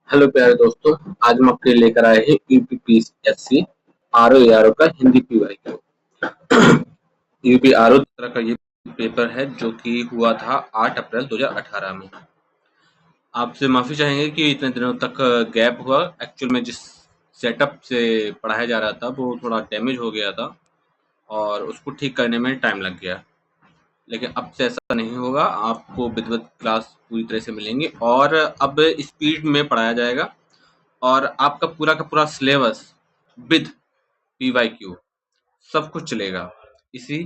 Hello प्यारे दोस्तों, आज हम आपके लिए लेकर आए हैं यूपीपीएससी आरओ एआरओ का हिंदी पीवाईक्यू। यूपी आरओ तरह का ये पेपर है जो कि हुआ था 8 अप्रैल 2018 में। आपसे माफी चाहेंगे कि इतने दिनों तक गैप हुआ। एक्चुअल में जिस सेटअप से पढ़ाया जा रहा था वो थोड़ा डैमेज हो गया था और उसको ठीक करने में टाइम लग गया। लेकिन अब से ऐसा नहीं होगा, आपको विधिवत क्लास पूरी तरह से मिलेंगी और अब स्पीड में पढ़ाया जाएगा और आपका पूरा का पूरा सिलेबस विद पीवाईक्यू सब कुछ चलेगा इसी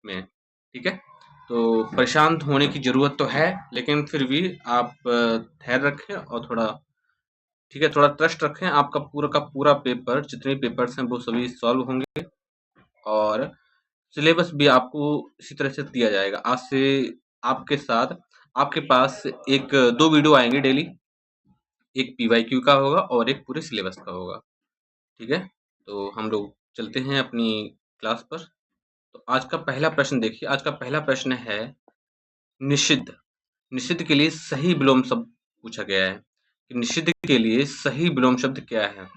में। ठीक है, तो परेशान होने की जरूरत तो है, लेकिन फिर भी आप धैर्य रखें और थोड़ा ठीक है थोड़ा ट्रस्ट रखें। आपका पूरा का पूरा पेपर, जितने पेपर्स हैं वो सभी सॉल्व होंगे और सिलेबस भी आपको इसी तरह से दिया जाएगा। आज से आपके साथ आपके पास एक दो वीडियो आएंगे डेली, एक पीवाईक्यू का होगा और एक पूरे सिलेबस का होगा। ठीक है, तो हम लोग चलते हैं अपनी क्लास पर। तो आज का पहला प्रश्न देखिए। आज का पहला प्रश्न है निषिद्ध। निषिद्ध के लिए सही विलोम शब्द पूछा गया है कि निषिद्ध के लिए सही विलोम शब्द क्या है।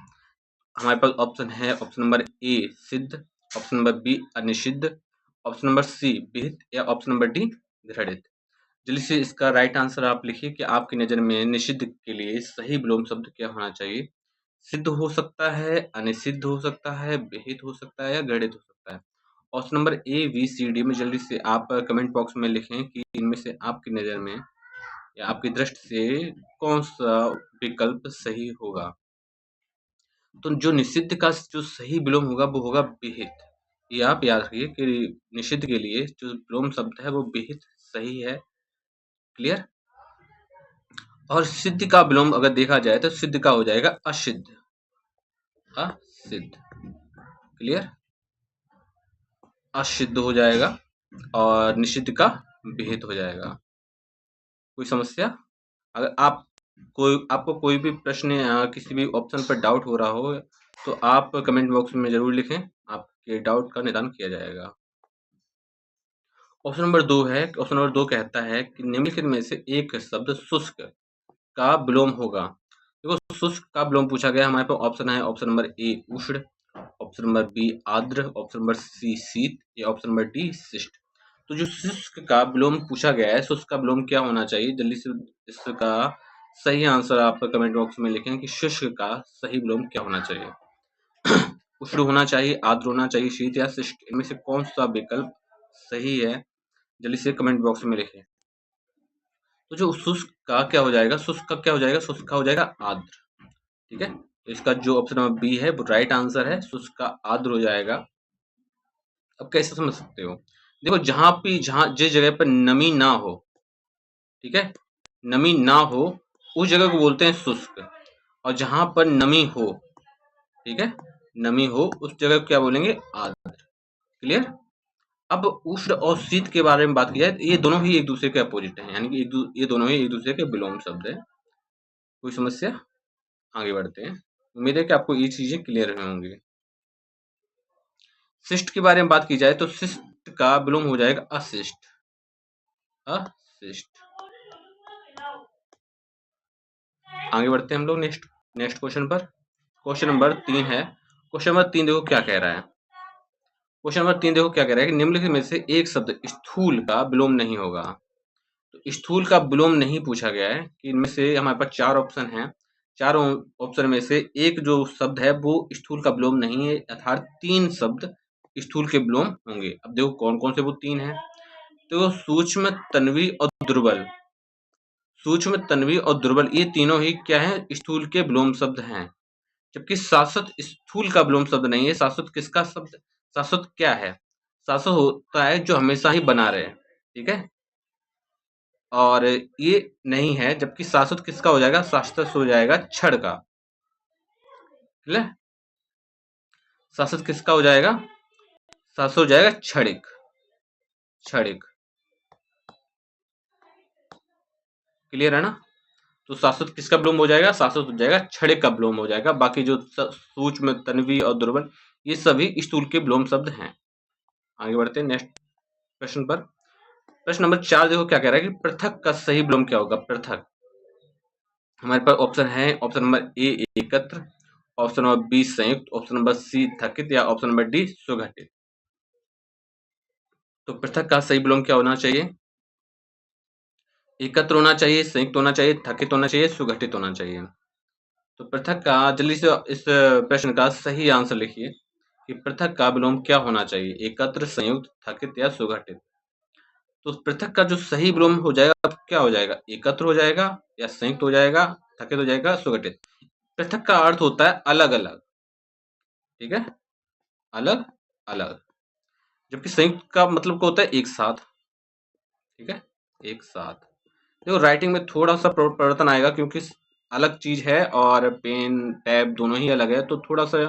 हमारे पास ऑप्शन है, ऑप्शन नंबर ए सिद्ध, ऑप्शन नंबर बी अनिषिद्ध, ऑप्शन नंबर सी विहित या ऑप्शन नंबर डी घृणित। जल्दी से इसका राइट आंसर आप लिखिए कि आपकी नज़र में निषिद्ध के लिए सही विलोम शब्द क्या होना चाहिए। सिद्ध हो सकता है, अनिषिद्ध हो सकता है, विहित हो सकता है या घृणित हो सकता है। Option number A B C D में जल्दी से आप कमेंट बॉक्स में लिखें कि इनमें से आपकी नज़र में या आपकी दृष्टि से कौन सा विकल्प सही होगा। तो जो निषिद्ध का जो सही विलोम होगा वो होगा विहित। ये आप याद रखिए कि निषिद्ध के लिए जो विलोम शब्द है वो विहित सही है। क्लियर। और सिद्ध का विलोम अगर देखा जाए तो सिद्ध का हो जाएगा असिद्ध। असिद्ध। क्लियर। असिद्ध हो जाएगा और निषिद्ध का विहित हो जाएगा। कोई समस्या? अगर आपको कोई भी प्रश्न या किसी भी ऑप्शन पर डाउट हो रहा हो तो आप कमेंट बॉक्स में जरूर लिखें, आपके डाउट का निदान किया जाएगा। ऑप्शन नंबर 2 है, ऑप्शन नंबर 2 कहता है कि निम्नलिखित में से एक शब्द शुष्क का विलोम होगा। देखो, शुष्क का विलोम पूछा गया। हमारे पास ऑप्शन है, ऑप्शन नंबर ए उष्ण, ऑप्शन नंबर बी आर्द्र, ऑप्शन नंबर सी शीत या ऑप्शन नंबर डी शिष्ट। तो जो शुष्क का विलोम पूछा गया है, शुष्क का विलोम क्या होना चाहिए? जल्दी से इसका सही आंसर आप कमेंट बॉक्स में लिखें कि शुष्क का सही विलोम क्या होना चाहिए। उष्ण होना चाहिए, आर्द्र होना चाहिए, शीत या शिष्ट। इनमें से कौन सा विकल्प सही है? जल्दी से कमेंट बॉक्स में लिखें। तो जो शुष्क का क्या हो जाएगा? शुष्क का क्या हो जाएगा? शुष्क का हो जाएगा आर्द्र। ठीक है, तो इसका जो ऑप्शन नंबर बी है वो राइट आंसर है, शुष्क का आर्द्र हो जाएगा। अब कैसे समझ सकते हो? देखो, जहां जिस जगह पर नमी ना हो, ठीक है, नमी ना हो उस जगह को बोलते हैं शुष्क, और जहां पर नमी हो, ठीक है, नमी हो उस जगह को क्या बोलेंगे? आर्द्र। क्लियर। अब उष्ण और शीत के बारे में बात की जाए तो ये दोनों ही एक दूसरे के अपोजिट हैं, यानी कि ये दोनों ही एक दूसरे के विलोम शब्द हैं। कोई समस्या? आगे बढ़ते हैं। उम्मीद है कि आपको ये चीजें क्लियर होंगी। शिष्ट के बारे में बात की जाए तो शिष्ट का विलोम हो जाएगा अशिष्ट। अशिष्ट। आगे बढ़ते हैं हम लोग नेक्स्ट नेक्स्ट क्वेश्चन पर। क्वेश्चन नंबर 3 है। क्वेश्चन नंबर 3 देखो क्या कह रहा है। क्वेश्चन नंबर 3 देखो क्या कह रहा है कि निम्नलिखित में से एक शब्द स्थूल का विलोम नहीं होगा। तो स्थूल का विलोम नहीं पूछा गया है कि इनमें से हमारे पास 4 ऑप्शन हैं। चारों ऑप्शन में से एक जो शब्द है वो स्थूल का विलोम नहीं है, अर्थात 3 शब्द स्थूल के विलोम होंगे। अब देखो कौन-कौन से वो 3 हैं। तो सूक्ष्म, तन्वी और दुर्बल। सूक्ष्म, तन्वी और दुर्बल ये तीनों ही क्या हैं? स्थूल के विलोम शब्द हैं। जबकि शाश्वत स्थूल का विलोम शब्द नहीं है। शाश्वत किसका शब्द? शाश्वत क्या है? शाश्वत होता है जो हमेशा ही बना रहे। ठीक है, और ये नहीं है। जबकि शाश्वत किसका हो जाएगा? शाश्वत हो जाएगा क्षण का। ठीक है, शाश्वत किसका हो जाएगा? शाश्वत हो जाएगा क्षणिक। क्षणिक। क्लियर है ना? तो शाश्वत किसका विलोम हो जाएगा? शाश्वत हो जाएगा क्षणिक का विलोम हो जाएगा। बाकी जो सूक्ष्म, तन्वी और दुर्बल ये सभी स्थूल के विलोम शब्द हैं। आगे बढ़ते हैं नेक्स्ट प्रश्न पर। प्रश्न नंबर 4 देखो क्या कह रहा है कि पृथक का सही विलोम क्या होगा? पृथक। हमारे पास ऑप्शन है, ऑप्शन नंबर ए एकत्र, ऑप्शन नंबर बी संयुक्त, ऑप्शन नंबर सी थकित या ऑप्शन नंबर डी सुघटित। तो पृथक का सही विलोम क्या होना चाहिए? एकत्र होना चाहिए, संयुक्त होना चाहिए, थकित होना चाहिए, सुघटित होना चाहिए। तो पृथक का जल्दी से इस प्रश्न का सही आंसर लिखिए कि पृथक का विलोम क्या होना चाहिए, एकत्र, संयुक्त, थकित या सुघटित। तो पृथक का जो सही विलोम हो जाएगा अब क्या हो जाएगा, एकत्र हो जाएगा या संयुक्त हो जाएगा, थकित हो जाएगा, सुघटित। पृथक का अर्थ होता है अलग अलग, ठीक है, अलग अलग, जबकि संयुक्त का मतलब क्या होता है, एक साथ, ठीक है, एक साथ। देखो राइटिंग में थोड़ा सा परिवर्तन आएगा क्योंकि अलग चीज है और पेन टैब दोनों ही अलग है, तो थोड़ा सा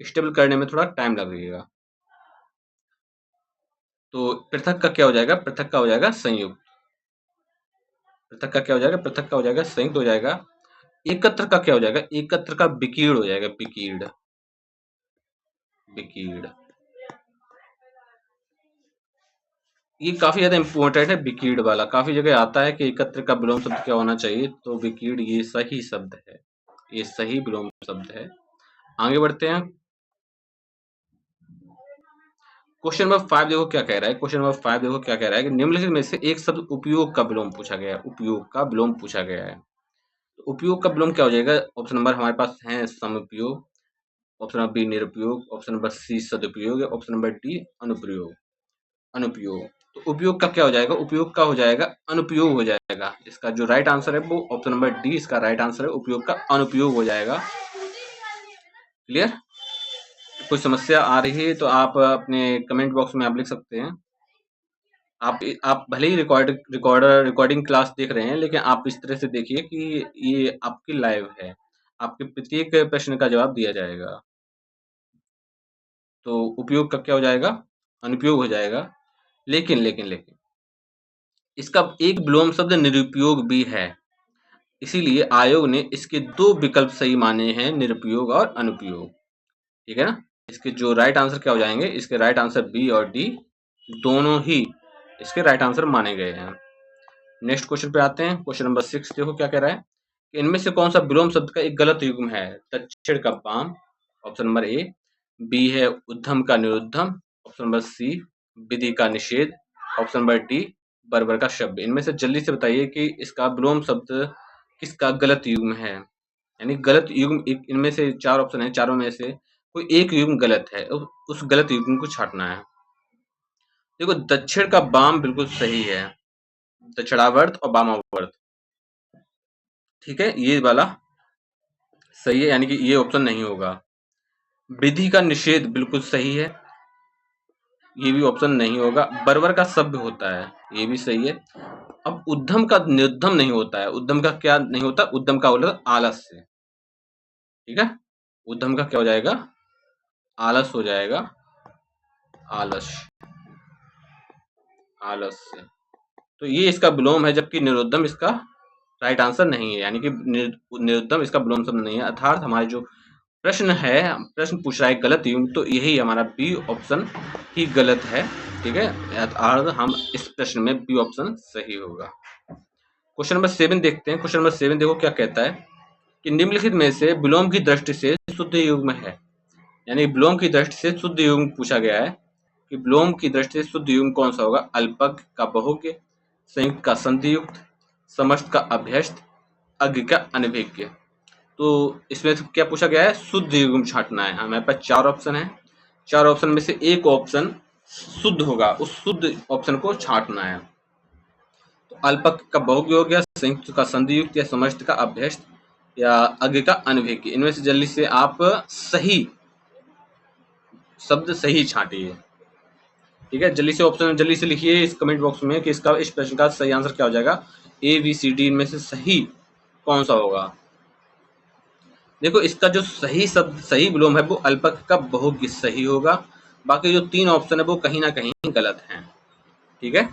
स्टेबल करने में थोड़ा टाइम लगेगा। तो पृथक का क्या हो जाएगा, पृथक का हो जाएगा संयुक्त, पृथक का क्या हो जाएगा, पृथक का हो जाएगा संयुक्त हो जाएगा। एकत्र का क्या हो जाएगा, एकत्र का विकीर्ण हो जाएगा, विकीर्ण, विकीर्ण। ये काफी ज्यादा इंपॉर्टेंट है, विकीर्ण वाला काफी जगह आता है कि एकत्र का विलोम शब्द क्या होना चाहिए, तो विकीर्ण ये सही शब्द है, ये सही विलोम शब्द है। आगे बढ़ते हैं। क्वेश्चन नंबर 5 देखो क्या कह रहा है, क्वेश्चन नंबर 5 देखो क्या कह रहा है कि निम्नलिखित में से एक शब्द उपयोग का विलोम पूछा गया है, उपयोग का विलोम पूछा गया है। तो उपयोग का विलोम क्या हो जाएगा, ऑप्शन नंबर हमारे पास है समुपयोग, ऑप्शन नंबर बी निरुपयोग, ऑप्शन नंबर सी सदुपयोग, ऑप्शन नंबर डी अनुप्रयोग, अनुपयोग। तो उपयोग का क्या हो जाएगा, उपयोग का हो जाएगा अनुपयोग हो जाएगा। इसका जो राइट आंसर है वो ऑप्शन नंबर डी इसका राइट आंसर है, उपयोग का अनुपयोग हो जाएगा। क्लियर? कोई समस्या आ रही है तो आप अपने कमेंट बॉक्स में आप लिख सकते हैं। आप भले ही रिकॉर्डिंग क्लास देख रहे हैं, लेकिन आप इस तरह से देखिए कि ये आपकी लाइव है, आपके प्रत्येक प्रश्न का जवाब दिया जाएगा। तो उपयोग का क्या हो जाएगा, अनुपयोग हो जाएगा। लेकिन लेकिन लेकिन इसका एक विलोम शब्द निरुपयोग भी है, इसीलिए आयोग ने इसके दो विकल्प सही माने हैं, निरुपयोग और अनुपयोग, ठीक है ना। इसके जो राइट आंसर क्या हो जाएंगे, इसके राइट आंसर बी और डी दोनों ही इसके राइट आंसर माने गए हैं। नेक्स्ट क्वेश्चन पे आते हैं। क्वेश्चन नंबर 6 देखो क्या कह रहा है कि इनमें से कौन सा विलोम शब्द का एक गलत युग्म है, दक्षिण का वाम, ऑप्शन नंबर ए, बी है उद्धम का निरुद्धम, ऑप्शन नंबर सी विधि का निषेध, ऑप्शन नंबर डी बर्बर का शब्द। इनमें से जल्दी से बताइए कि इसका विलोम शब्द किसका गलत युग्म है, यानी गलत युग्म इनमें से चार ऑप्शन है, चारों में से कोई एक युग्म गलत है, उस गलत युग्म को छांटना है। देखो दक्षिण का वाम बिल्कुल सही है, दक्षिणावर्त और वामावर्त, ठीक है, ये वाला सही है, यानी कि ये ऑप्शन नहीं होगा। विधि का निषेध बिल्कुल सही है, ये भी ऑप्शन नहीं होगा। बर्बर का शब्द होता है, ये भी सही है। अब उद्धम का निर्धम नहीं होता है, उद्धम का क्या नहीं होता, उद्धम का होता आलस्य, ठीक है, उद्धम का क्या हो जाएगा, आलस हो जाएगा, आलस्य, आलस्य। तो ये इसका विलोम है, जबकि निरुद्धम इसका राइट आंसर नहीं है, यानी कि निरुद्धम इसका विलोम शब्द नहीं है। अर्थात हमारे जो प्रश्न है, प्रश्न पूछ रहा है गलत युग्म, तो यही हमारा बी ऑप्शन ही गलत है, ठीक है, अर्थात हम इस प्रश्न में बी ऑप्शन सही होगा। क्वेश्चन नंबर 7 देखते हैं। क्वेश्चन नंबर 7 देखो क्या कहता है कि निम्नलिखित में से विलोम की दृष्टि से शुद्ध युग्म है, यानी विलोम की दृष्टि से शुद्ध युग्म पूछा गया है कि विलोम की दृष्टि से शुद्ध युग्म कौन सा होगा, अल्पज्ञ का बहुज्ञ, संयुक्त का संधियुक्त, समस्त का अभ्यस्त, अज्ञ का अनभिज्ञ। तो इसमें से क्या पूछा गया है, शुद्ध युग्म छांटना है। हमारे पास चार ऑप्शन है, चार ऑप्शन में से एक ऑप्शन शुद्ध होगा, उस शुद्ध ऑप्शन को छांटना है। तो अल्पज्ञ का बहुज्ञ हो गया, संयुक्त का संधियुक्त या समस्त का अभ्यस्त या अज्ञ का अनभिज्ञ। इनमें से जल्दी से आप सही शब्द सही छांटिए, ठीक है, जल्दी से ऑप्शन जल्दी से लिखिए इस कमेंट बॉक्स में कि इसका इस प्रश्न का सही आंसर क्या हो जाएगा, ए बी सी डी इनमें से सही कौन सा होगा। देखो इसका जो सही शब्द सही विलोम है वो अल्पज्ञ का बहुज्ञ सही होगा, बाकी जो तीन ऑप्शन है वो कहीं ना कहीं गलत हैं, ठीक है।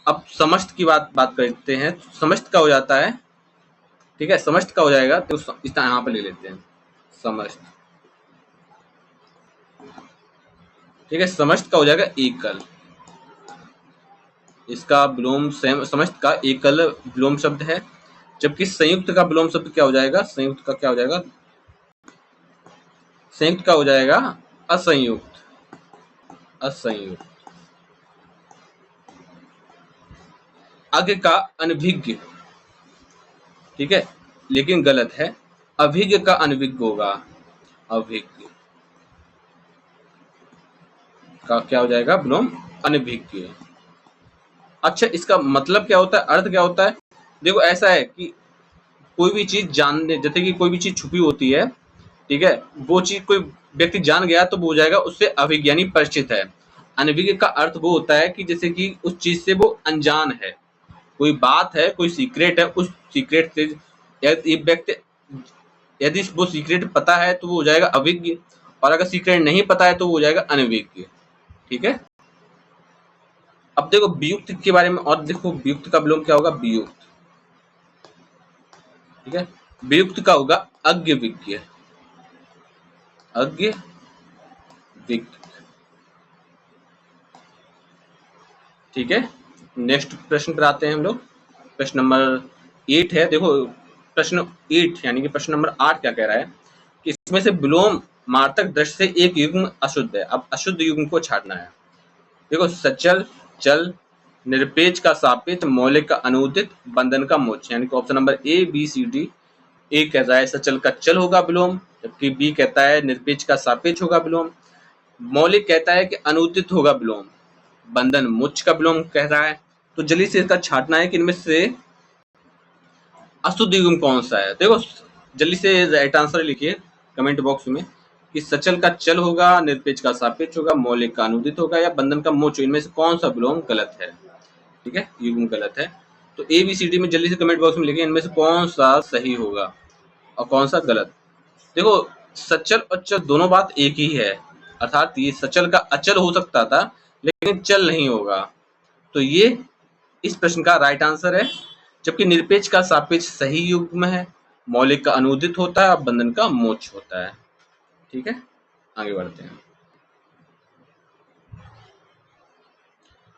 अब समस्त की बात करते हैं, समस्त का हो जाता है, ठीक है, समस्त का हो जाएगा, तो इस यहाँ पे ले लेते हैं समस्त, ठीक है, समस्त का हो जाएगा एकल, इसका विलोम समस्त का एकल विलोम शब्द है, जबकि संयुक्त का विलोम शब्द क्या हो जाएगा? संयुक्त का क्या हो जाएगा? संयुक्त का हो जाएगा असंयुक्त। असंयुक्त। अज्ञ का अनभिज्ञ, ठीक है, लेकिन गलत है। अभिज्ञ का अनभिज्ञ होगा। अभिज्ञ का क्या हो जाएगा? विलोम अनभिज्ञ। अच्छा, इसका मतलब क्या होता है, अर्थ क्या होता है? देखो ऐसा है कि कोई भी चीज जानने, जैसे कि कोई भी चीज छुपी होती है, ठीक है, वो चीज कोई व्यक्ति जान गया तो वो हो जाएगा उससे अभिज्ञानी परिचित है। अनभिज्ञ का अर्थ वो होता है कि जैसे कि उस चीज से वो अनजान है, कोई बात है, कोई सीक्रेट है, उस सीक्रेट से यदि व्यक्ति, यदि वो सीक्रेट पता है तो वो हो जाएगा अभिज्ञ, और अगर सीक्रेट नहीं पता है तो वो हो जाएगा अनभिज्ञ। ठीक है। अब देखो वियुक्त के बारे में, और देखो वियुक्त का विलोम क्या होगा? वियुक्त। ठीक है, वियुक्त का होगा अज्ञ विज्ञ। अज्ञ विज्ञ। ठीक है, नेक्स्ट प्रश्न पर आते हैं हम लोग। प्रश्न नंबर 8 है। देखो प्रश्न 8 यानी कि प्रश्न नंबर 8 क्या कह रहा है कि इसमें से विलोम मार्तक दृष्टि से एक युग्म अशुद्ध है। अब अशुद्ध युग्म को छांटना है। देखो सचल, चल, निरपेक्ष का सापेक्ष, मौलिक का अनुदित, बंधन का मोक्ष, यानी कि option number A B C D. A कहता है सचल का चल होगा विलोम, जबकि बी कहता है निरपेक्ष का सापेक्ष होगा विलोम, मौलिक कहता है कि अनुदित होगा विलोम, बंधन मोक्ष का विलोम कह रहा है। तो जल्दी से इसका छांटना है कि इनमें से अशुद्ध युग्म कौन सा है। देखो जल्दी से राइट आंसर लिखिए कमेंट बॉक्स में कि सचल का चल होगा, निरपेक्ष का सापेक्ष होगा, मौलिक का अनुदित होगा, या बंधन का मोक्ष, इनमें से कौन सा विलोम गलत है। ठीक है, युग्म गलत है। तो ए बी सी डी में जल्दी से कमेंट बॉक्स में लिखिए इनमें से कौन सा सही होगा और कौन सा गलत। देखो सचल और चल दोनों बात एक ही है, अर्थात ये सचल का अचल हो सकता था लेकिन चल नहीं होगा, तो ये इस प्रश्न का राइट आंसर है। जबकि निरपेक्ष का सापेक्ष सही युग्म है, मौलिक का अनुदित होता है, बंधन का मोक्ष होता है। ठीक है, आगे बढ़ते हैं।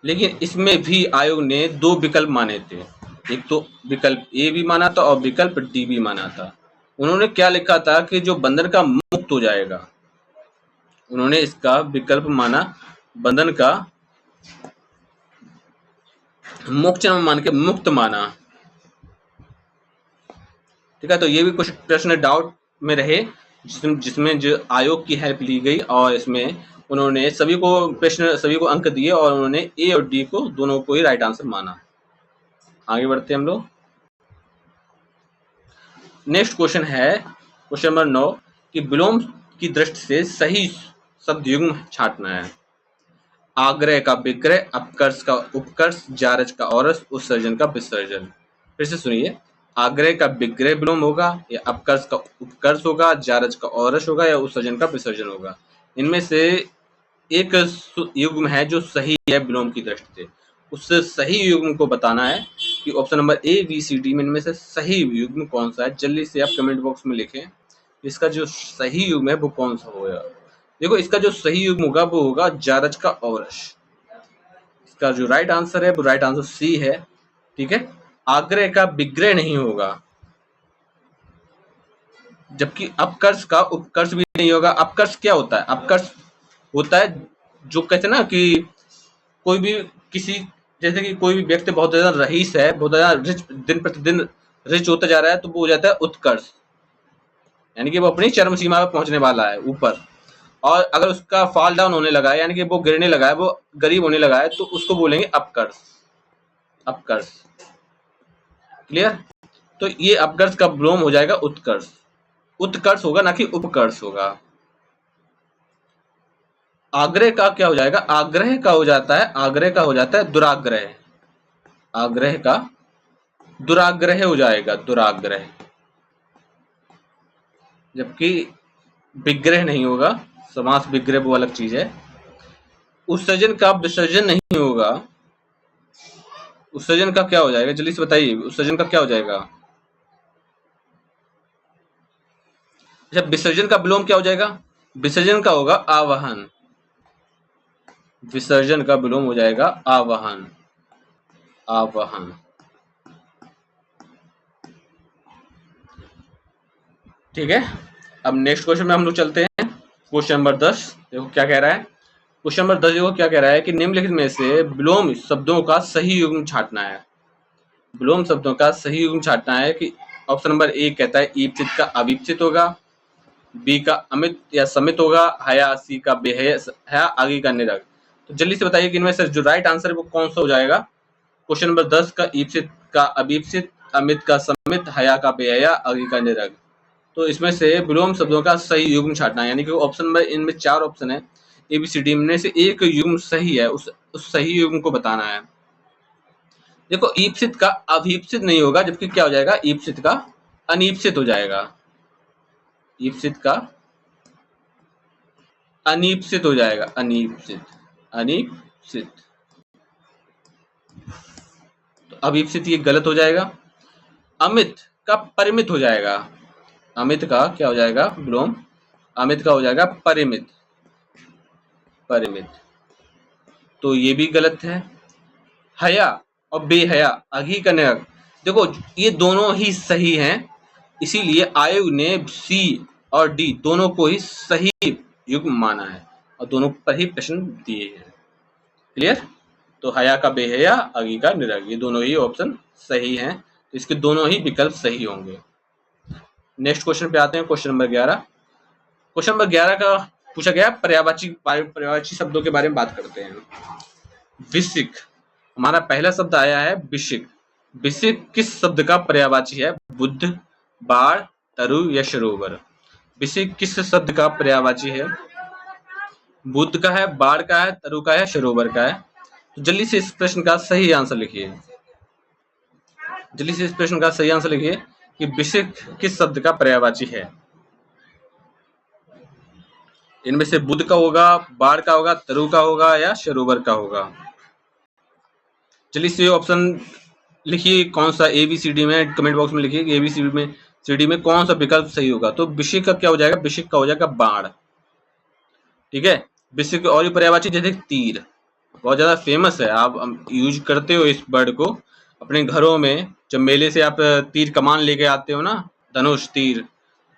लेकिन इसमें भी आयोग ने दो विकल्प माने थे, एक तो विकल्प ए भी माना था और विकल्प डी भी माना था। उन्होंने क्या लिखा था कि जो बंधन का मुक्त हो जाएगा, उन्होंने इसका विकल्प माना बंधन का मोक्ष मान के मुक्त माना। ठीक है, तो ये भी कुछ प्रश्न डाउट में रहे जिसमें जो आयोग की हेल्प ली गई, और इसमें उन्होंने सभी को प्रश्न, सभी को अंक दिए और उन्होंने ए और डी को दोनों को ही राइट आंसर माना। आगे बढ़ते हैं हम लोग। नेक्स्ट क्वेश्चन है क्वेश्चन नंबर 9 कि विलोम की दृष्टि से सही शब्द युग्म छांटना है। आग्रह का विग्रह, अपकर्ष का उपकर्ष, जारज का औरस, उत्सर्जन का विसर्जन। फिर से सुनिए, आग्रह का विग्रह विलोम होगा, या अपकर्ष का उपकर्ष होगा, जारज का औरस होगा, या उत्सर्जन का विसर्जन होगा। इनमें से एक युग्म है जो सही है विलोम की दृष्टि से, उस सही युग्म को बताना है कि option number A B C D में इनमें से सही युग्म कौन सा है। जल्दी से आप कमेंट बॉक्स में लिखें इसका जो सही युग्म है वो कौन सा होगा। देखो इसका जो सही युग्म होगा वो होगा जारज का औरस। इसका जो राइट आंसर है वो राइट आंसर सी है। ठीक है, आग्रह का विग्रह नहीं होगा, जबकि अपकर्ष का उपकर्ष भी नहीं होगा। अपकर्ष क्या होता है? अपकर्ष होता है जो कहते हैं ना कि कोई भी किसी, जैसे कि कोई भी व्यक्ति बहुत ज्यादा रईस है, बहुत ज्यादा रिच, दिन प्रतिदिन रिच होता जा रहा है, तो वो हो जाता है उत्कर्ष, यानी कि वो अपनी चरम सीमा पर पहुंचने वाला है ऊपर। और अगर उसका फॉल डाउन होने लगा है, यानी कि वो गिरने लगा है, वो गरीब होने लगा है, तो उसको बोलेंगे अपकर्ष। अपकर्ष क्लियर। तो ये अपकर्ष का विलोम हो जाएगा उत्कर्ष। उत्कर्ष होगा ना कि उपकर्ष होगा। आग्रह का क्या हो जाएगा? आग्रह का हो जाता है, आग्रह का हो जाता है दुराग्रह। आग्रह का दुराग्रह हो जाएगा, दुराग्रह। जबकि विग्रह नहीं होगा, समास विग्रह वो अलग चीज है। उत्सर्जन का विसर्जन नहीं होगा। उत्सर्जन का क्या हो जाएगा? जल्दी से बताइए, उत्सर्जन का क्या हो जाएगा? अच्छा, विसर्जन का विलोम क्या हो जाएगा? विसर्जन का होगा आवाहन। विसर्जन का विलोम हो जाएगा आवाहन। आवाहन। ठीक है, अब नेक्स्ट क्वेश्चन में हम लोग चलते हैं। क्वेश्चन नंबर 10 देखो क्या कह रहा है। क्वेश्चन नंबर 10 देखो क्या कह रहा है कि निम्नलिखित में से विलोम शब्दों का सही युग्म छांटना है। विलोम शब्दों का सही युग्म छांटना है कि ऑप्शन नंबर ए कहता है ईप्सित का अवीप्सित होगा, बी का अमित या समित होगा, हया सी का बेहया आगे का निरग। तो जल्दी से बताइए कि इनमें से जो राइट आंसर है वो कौन सा हो जाएगा। क्वेश्चन नंबर 10 का ईप्सित का अवीप्सित, अमित का समित, हया का बेहया आगे का निरग। तो इसमें से विलोम शब्दों का सही युग्म छांटना है, यानी कि ऑप्शन में इनमें 4 ऑप्शन है ABCD में से एक युग्म सही है, उस सही युग्म को बताना है। देखो ईप्सित का अभीप्सित नहीं होगा, जबकि क्या हो जाएगा ईप्सित का अनीप्सित हो जाएगा। ईप्सित का अनीप्सित हो जाएगा, अनीप्सित अनीप्सित। तो अभीप्सित ये गलत हो जाएगा। अमित का परिमित हो जाएगा, अमित का क्या हो जाएगा विलोम, अमित का हो जाएगा परिमित, परिमित। तो ये भी गलत है। हया और बेहया अघी का निरग, देखो ये दोनों ही सही हैं, इसीलिए आयोग ने सी और डी दोनों को ही सही युग्म माना है और दोनों पर ही प्रश्न दिए हैं। क्लियर। तो हया का बेहया अघी का निरग ये दोनों ही ऑप्शन सही हैं, तो इसके दोनों ही विकल्प सही होंगे। नेक्स्ट क्वेश्चन पे आते हैं, क्वेश्चन नंबर 11। क्वेश्चन नंबर 11 का पूछा गया पर्यायवाची शब्दों के बारे में बात करते हैं। विशिक, हमारा पहला शब्द आया है विशिक। विशिक किस शब्द का पर्यायवाची है, बुद्ध, बाढ़, तरु या सरोवर। विशिक किस शब्द का पर्यायवाची है, बुद्ध का है, बाढ़ का है, तरु का है, सरोवर का है। तो जल्दी से इस प्रश्न का सही आंसर लिखिए, जल्दी से इस प्रश्न का सही आंसर लिखिए कि विशिक किस शब्द का पर्यायवाची है। इनमें से बुद्ध का होगा, बाढ़ का होगा, तरु का होगा या सरोवर का होगा। चलिए से ऑप्शन लिखिए, कौन सा ABCD में कमेंट बॉक्स में लिखिए कि ABCD में कौन सा विकल्प सही होगा। तो विशिक का क्या हो जाएगा, विशिक का हो जाएगा बाढ़। ठीक है, विशिक और भी पर्यायवाची जैसे तीर बहुत ज्यादा फेमस है, आप यूज करते हो इस वर्ड को अपने घरों में। जब मेले से आप तीर कमान लेके आते हो ना, धनुष तीर,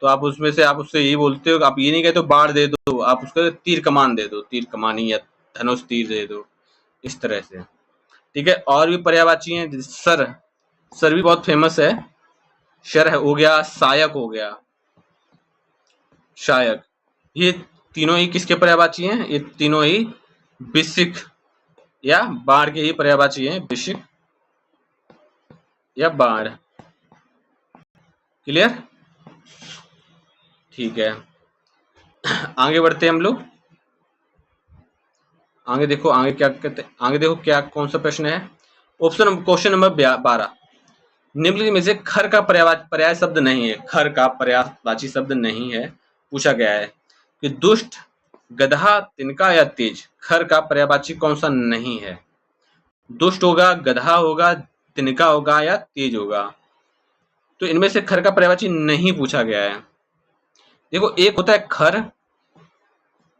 तो आप उसमें से आप उससे यही बोलते हो, आप ये नहीं कहते हो बाढ़ दे दो, आप उसको तीर कमान दे दो, तीर कमानी या धनुष तीर दे दो, इस तरह से। ठीक है, और भी पर्यायवाची हैं, सर, सर भी बहुत फेमस है, शर हो गया, सायक हो गया, शायक। ये तीनों ही किसके पर्यायवाची हैं, ये तीनों ही विशिक या बाढ़ के ही पर्यायवाची हैं, विशिक या बाढ़। क्लियर। ठीक है, आगे बढ़ते हैं हम लोग। आगे देखो आगे क्या कहते हैं, आगे देखो क्या कौन सा प्रश्न है। ऑप्शन क्वेश्चन नंबर 12, निम्नलिखित में से खर का पर्याय शब्द नहीं है, खर का पर्यायवाची शब्द नहीं है। पूछा गया है कि दुष्ट, गधा, तिनका या तेज, खर का पर्यायवाची कौन सा नहीं है। दुष्ट होगा, गधा होगा, तिनका होगा या तेज होगा। तो इनमें से खर का पर्यायवाची नहीं पूछा गया है। देखो एक होता है खर,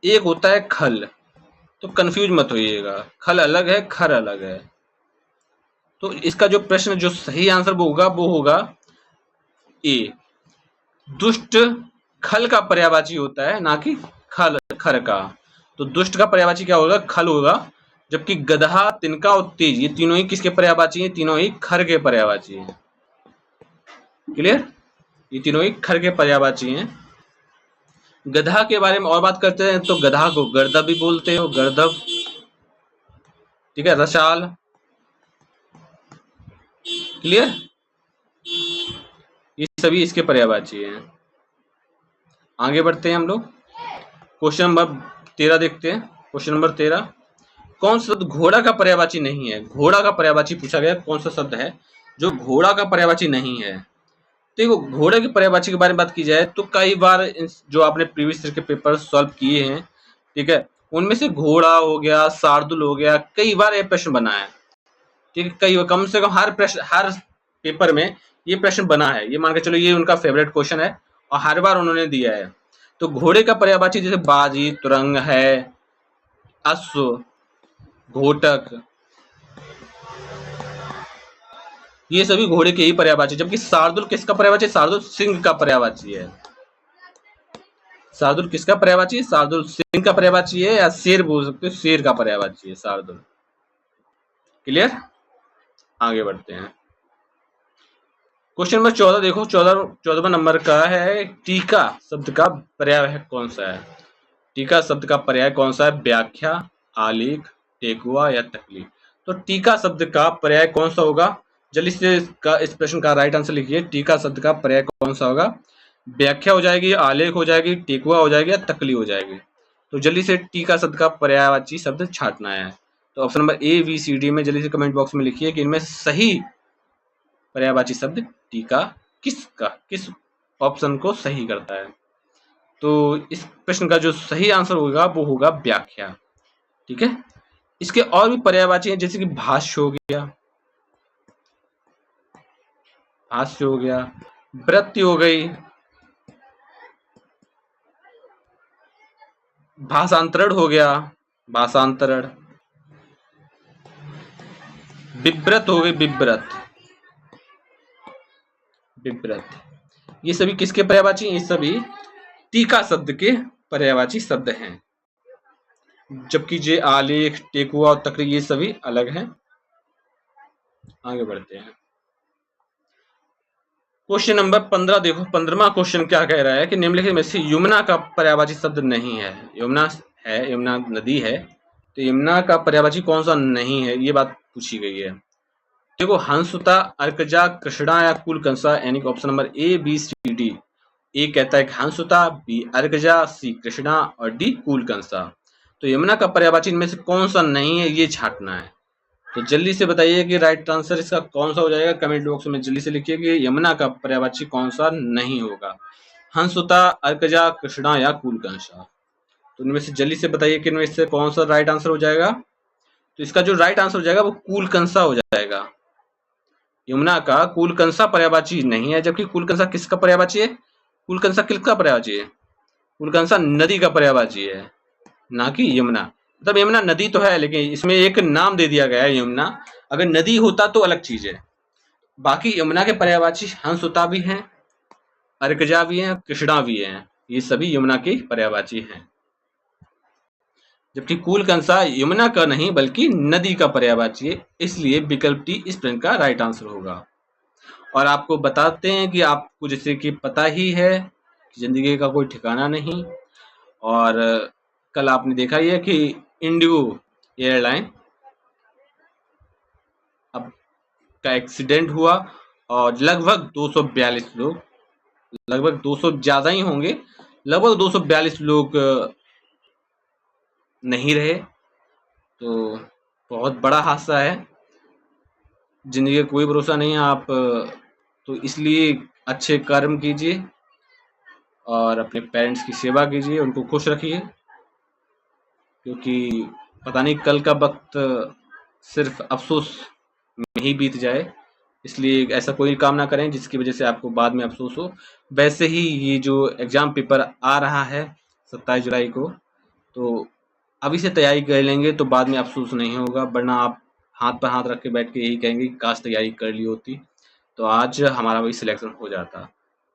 एक होता है खल, तो कंफ्यूज मत होइएगा, खल अलग है, खर अलग है। तो इसका जो प्रश्न जो सही आंसर वो होगा ए, दुष्ट खल का पर्यायवाची होता है, ना कि खल खर का। तो दुष्ट का पर्यायवाची क्या होगा, खल होगा, जबकि गधा, तिनका और तेज ये तीनों ही किसके पर्यायवाची हैं, तीनों ही खर के पर्यायवाची हैं। क्लियर, ये तीनों ही खर के पर्यायवाची हैं। गधा के बारे में और बात करते हैं, तो गधा को गर्दभ भी बोलते हो, गर्दभ। ठीक है, रसाल। क्लियर, ये सभी इसके पर्यायवाची हैं। आगे बढ़ते हैं हम लोग, क्वेश्चन नंबर 13 देखते हैं। क्वेश्चन नंबर 13, कौन सा शब्द घोड़ा का पर्यायवाची नहीं है। घोड़ा का पर्यायवाची पूछा गया, कौन सा शब्द है जो घोड़ा का पर्यायवाची नहीं है। देखो घोड़े के पर्यायवाची के बारे में बात की जाए तो कई बार जो आपने प्रीवियस ईयर के पेपर सॉल्व किए हैं, ठीक है, उनमें से घोड़ा हो गया, शार्दुल हो गया, कई बार ये प्रश्न बना है। ठीक है, कई कम से कम हर पेपर में ये प्रश्न बना है, ये मान के चलो ये उनका फेवरेट क्वेश्चन है और हर बार उन्होंने दिया है। तो घोड़े का पर्यायवाची जैसे बाजी, तुरंग है, अश्व, घोटक, ये सभी घोड़े के ही पर्यायवाची, जबकि शार्दुल किसका पर्यायवाची, शार्दुल सिंह का पर्यायवाची है। शार्दुल किसका पर्यायवाची है? शार्दुल सिंह का पर्यायवाची है, या शेर बोल सकते हो, शेर का पर्यायवाची है शार्दुल। क्लियर? आगे बढ़ते हैं। क्वेश्चन नंबर 14 देखो, 14वां नंबर का है, टीका शब्द का पर्याय कौन सा है? टीका शब्द का पर्याय कौन सा है? व्याख्या, आलेख, टेकुआ या तकलीफ। तो टीका शब्द का पर्याय कौन सा होगा? जल्दी से इस प्रश्न का राइट आंसर लिखिए। टीका शब्द का पर्याय कौन सा होगा? व्याख्या हो जाएगी, आलेख हो जाएगी, टेकुआ हो जाएगी या तकली हो जाएगी। तो जल्दी से टीका शब्द का पर्यायवाची शब्द छांटना है। तो option number A, B, C, D में जल्दी से कमेंट बॉक्स में लिखिए कि इनमें सही पर्यायवाची शब्द टीका किस ऑप्शन को सही करता है। तो इस प्रश्न का जो सही आंसर होगा वो होगा व्याख्या। ठीक है। इसके और भी पर्यायवाची हैं, जैसे कि भाष्य हो गया, भाष्य हो गया, वृत्ति हो गई, भाषांतरण हो गया, भाषांतरण, विव्रत हो गई, विव्रत, विव्रत। ये सभी किसके पर्यायवाची? ये सभी टीका शब्द के पर्यायवाची शब्द हैं। जबकि जे आलेख, टेकुआ और तकरीर ये सभी अलग हैं। आगे बढ़ते हैं। क्वेश्चन नंबर 15 देखो, 15वां क्वेश्चन क्या कह रहा है कि निम्नलिखित में से यमुना का पर्यायवाची शब्द नहीं है। यमुना है, यमुना नदी है, तो यमुना का पर्यायवाची कौन सा नहीं है, ये बात पूछी गई है। देखो, हंसुता, अर्कजा, कृष्णा या कुलकंसा, यानी कि option number A, B, C, D. A कहता है कि हंसुता, बी अर्कजा, सी कृष्णा और डी कुलकंसा। तो यमुना का पर्यायवाची इनमें से कौन सा नहीं है, ये छांटना है। तो जल्दी से बताइए कि राइट आंसर इसका कौन सा हो जाएगा। कमेंट बॉक्स में जल्दी से लिखिए कि यमुना का पर्यायवाची कौन सा नहीं होगा, हंसुता, अर्कजा, कृष्णा या कुलकंसा। तो इनमें से जल्दी से बताइए कि इनमें से कौन सा राइट आंसर हो जाएगा। तो इसका जो राइट आंसर हो जाएगा वो कुलकंसा हो जाएगा। यमुना का कुलकंसा पर्यायवाची नहीं है, जबकि कुलकंसा किसका पर्यायवाची है? कुलकंसा किसका पर्यायवाची है? कुलकंसा नदी का पर्यायवाची है, ना कि यमुना। मतलब यमुना नदी तो है, लेकिन इसमें एक नाम दे दिया गया है यमुना। अगर नदी होता तो अलग चीज है। बाकी यमुना के पर्यायवाची हंसुता भी हैं, अर्कजा भी हैं, कृष्णा भी हैं। ये सभी यमुना के पर्यायवाची हैं। जबकि कुलकंसा यमुना का नहीं बल्कि नदी का पर्यायवाची है, इसलिए विकल्प डी इस प्रश्न का राइट आंसर होगा। और आपको बताते हैं कि आपको जैसे कि पता ही है, जिंदगी का कोई ठिकाना नहीं। और कल आपने देखा ही है कि इंडिगो एयरलाइन अब का एक्सीडेंट हुआ और लगभग 242 लोग, लगभग 200 ज्यादा ही होंगे, लगभग 242 लोग नहीं रहे। तो बहुत बड़ा हादसा है, जिंदगी का कोई भरोसा नहीं है। आप तो इसलिए अच्छे कर्म कीजिए और अपने पेरेंट्स की सेवा कीजिए, उनको खुश रखिए, क्योंकि पता नहीं कल का वक्त सिर्फ अफसोस में ही बीत जाए। इसलिए ऐसा कोई काम ना करें जिसकी वजह से आपको बाद में अफसोस हो। वैसे ही ये जो एग्ज़ाम पेपर आ रहा है 27 जुलाई को, तो अभी से तैयारी कर लेंगे तो बाद में अफसोस नहीं होगा, वरना आप हाथ पर हाथ रख के बैठ के यही कहेंगे कि काश तैयारी कर ली होती, तो आज हमारा वही सिलेक्शन हो जाता।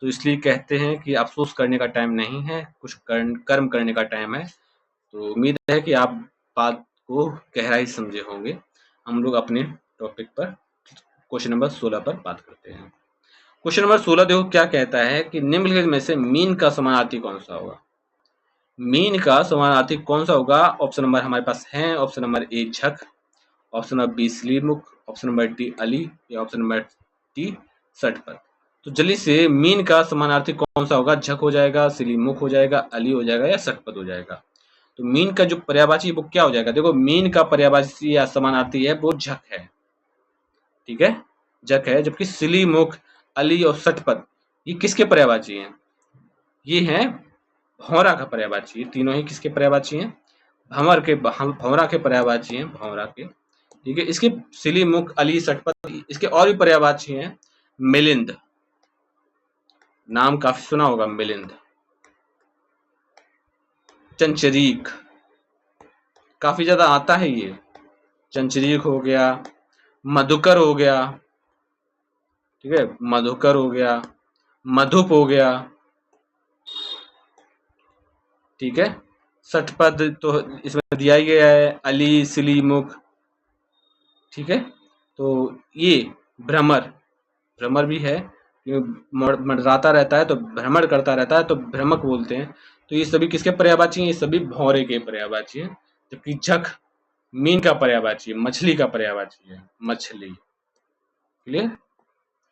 तो इसलिए कहते हैं कि अफसोस करने का टाइम नहीं है, कुछ कर्म करने का टाइम है। तो उम्मीद है कि आप बात को गहराई से समझे होंगे। हम लोग अपने टॉपिक पर क्वेश्चन नंबर 16 पर बात करते हैं। क्वेश्चन नंबर 16 देखो क्या कहता है कि निम्नलिखित में से मीन का समानार्थी कौन सा होगा। मीन का समानार्थी कौन सा होगा? ऑप्शन नंबर हमारे पास है, ऑप्शन नंबर ए झक, ऑप्शन नंबर बी श्रीमुख, ऑप्शन नंबर डी अली या ऑप्शन नंबर डी सटपथ। तो जल्दी से मीन का समानार्थी कौन सा होगा? झक हो जाएगा, श्रीमुख हो जाएगा, अली हो जाएगा या सटपथ हो जाएगा। तो मीन का जो पर्यायवाची वो क्या हो जाएगा? देखो, मीन का पर्यायवाची या समानार्थी है वो झक है, ठीक है, झक है। जबकि श्रीमुख, अली और सटपथ ये किसके पर्यायवाची हैं? ये हैं भौरा का पर्यायवाची। ये तीनों ही किसके पर्यायवाची हैं? भौरा के पर्यायवाची हैं, भौरा के, ठीक है। इसके श्रीमुख, अली, सटपथ, इसके और भी पर्यायवाची हैं। मिलिंद, नाम काफी सुना होगा, मिलिंद। चंचरीक, काफी ज्यादा आता है ये, चंचरीक हो गया, मधुकर हो गया, ठीक है, मधुकर हो गया, मधुप हो गया, ठीक है। षटपद तो इसमें दिया ही गया है, अली, सिली, मुख, ठीक है। तो ये भ्रमर, भ्रमर भी है, ये मंडराता रहता है तो भ्रमण करता रहता है तो भ्रमक बोलते हैं। तो ये सभी किसके पर्यायवाची हैं? ये सभी भौरे के पर्यायवाची हैं। जबकि झक मीन का पर्यायवाची है, मछली का पर्यायवाची है, मछली। क्लियर?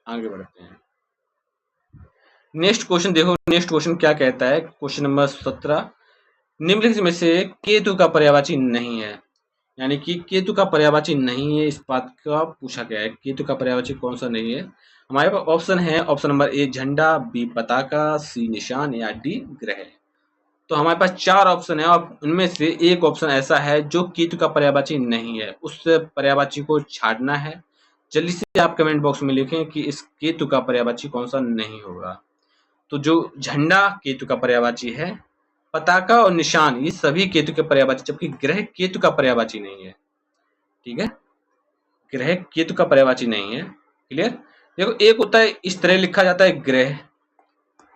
आगे बढ़ते हैं। नेक्स्ट क्वेश्चन देखो, नेक्स्ट क्वेश्चन क्या कहता है, क्वेश्चन नंबर 17, निम्नलिखित में से केतु का पर्यायवाची नहीं है। यानी कि केतु का पर्यायवाची नहीं है, इस बात का पूछा गया है। केतु का पर्यायवाची कौन सा नहीं है? हमारे पास ऑप्शन है, ऑप्शन नंबर ए झंडा, बी पताका, सी निशान या डी ग्रह। तो हमारे पास 4 ऑप्शन है और उनमें से एक ऑप्शन ऐसा है जो केतु का पर्यायवाची नहीं है। उस पर्यायवाची को छांटना है। जल्दी से आप कमेंट बॉक्स में लिखें कि इस केतु का पर्यायवाची कौन सा नहीं होगा। तो जो झंडा केतु का पर्यायवाची है, पताका और निशान ये सभी केतु के पर्यायवाची, जबकि ग्रह केतु का पर्यायवाची नहीं है। ठीक है, ग्रह केतु का पर्यायवाची नहीं है। क्लियर? देखो, एक होता है इस तरह लिखा जाता है ग्रह,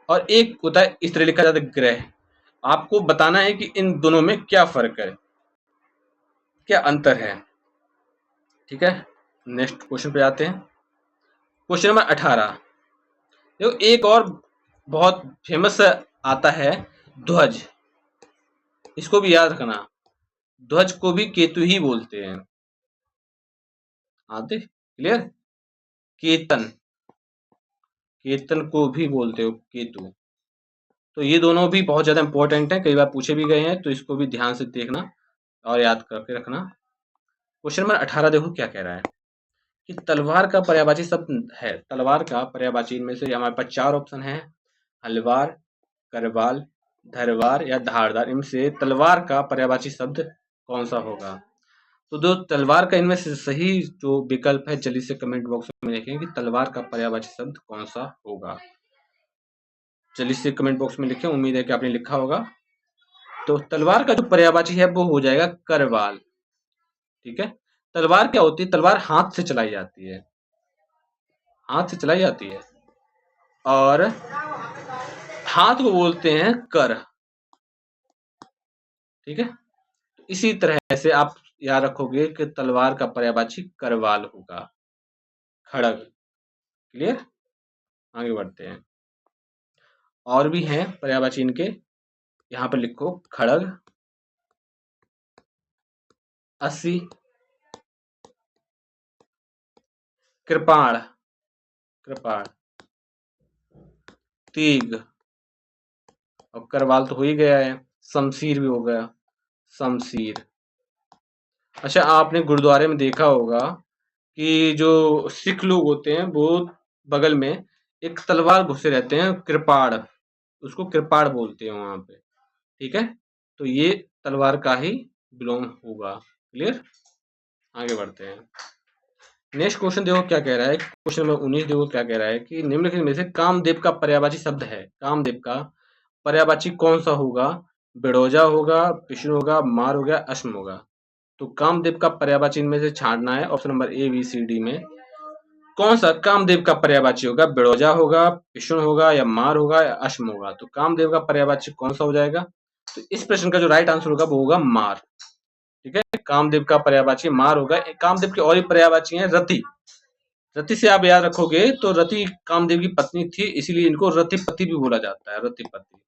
और एक होता है इस तरह लिखा जाता है ग्रह। आपको बताना है कि इन दोनों में क्या फर्क है, क्या अंतर है। ठीक है, नेक्स्ट क्वेश्चन पे आते हैं। क्वेश्चन नंबर 18, देखो एक और बहुत फेमस आता है ध्वज, इसको भी याद रखना। ध्वज को भी केतु ही बोलते हैं। आते? क्लियर? केतन, केतन को भी बोलते हो केतु। तो ये दोनों भी बहुत ज्यादा इंपॉर्टेंट है, कई बार पूछे भी गए हैं, तो इसको भी ध्यान से देखना और याद करके रखना। क्वेश्चन नंबर 18 देखो क्या कह रहा है कि तलवार का पर्यायवाची शब्द है। तलवार का पर्यायवाची में से हमारे पास 4 ऑप्शन है, हलवार, करवाल, धरवार या धारदार। इनमें से तलवार का पर्यायवाची शब्द कौन सा होगा? तो दो तलवार का इनमें से सही जो विकल्प है, जल्दी से कमेंट बॉक्स में लिखें कि तलवार का पर्यायवाची शब्द कौन सा होगा। जल्दी से कमेंट बॉक्स में लिखें, उम्मीद है कि आपने लिखा होगा। तो तलवार का जो पर्यायवाची है वो हो जाएगा करवाल। ठीक है, तलवार क्या होती है? तलवार हाथ से चलाई जाती है, हाथ से चलाई जाती है, और हाथ को बोलते हैं कर। ठीक है, तो इसी तरह से आप याद रखोगे कि तलवार का पर्यायवाची करवाल होगा, खड़ग। क्लियर? आगे बढ़ते हैं। और भी हैं पर्यायवाची इनके, यहाँ पर लिखो खड़ग, अस्सी, कृपाण, कृपाण, तीग, और करवाल तो हो ही गया है, शमशीर भी हो गया, शमशीर। अच्छा, आपने गुरुद्वारे में देखा होगा कि जो सिख लोग होते हैं वो बगल में एक तलवार घुसे रहते हैं, कृपाण, उसको कृपाण बोलते हैं वहां पे। ठीक है, तो ये तलवार का ही बिलोंग होगा। क्लियर? आगे बढ़ते हैं। नेक्स्ट क्वेश्चन देखो क्या कह रहा है, क्वेश्चन नंबर 19 देखो क्या कह रहा है कि निम्नलिखित में से कामदेव का पर्यायवाची शब्द है। कामदेव का पर्यायवाची कौन सा होगा? बिड़ोजा होगा, विष्णु होगा, मार हो गया, अश्म होगा। तो कामदेव का पर्यायवाची इनमें से छांटना है, option number A, B, C, D में कौन सा कामदेव का पर्यायवाची होगा? बिड़ोजा होगा, विष्णु होगा, या मार होगा, या अश्म होगा। तो कामदेव का पर्यायवाची कौन सा हो जाएगा? तो इस प्रश्न का जो राइट आंसर होगा वो होगा मार। ठीक है, कामदेव का पर्यायवाची मार होगा। कामदेव के और भी पर्यायवाची हैं, रति। रति से आप याद रखोगे तो रति कामदेव की पत्नी थी, इसीलिए इनको रतिपति भी बोला जाता है, रतिपति।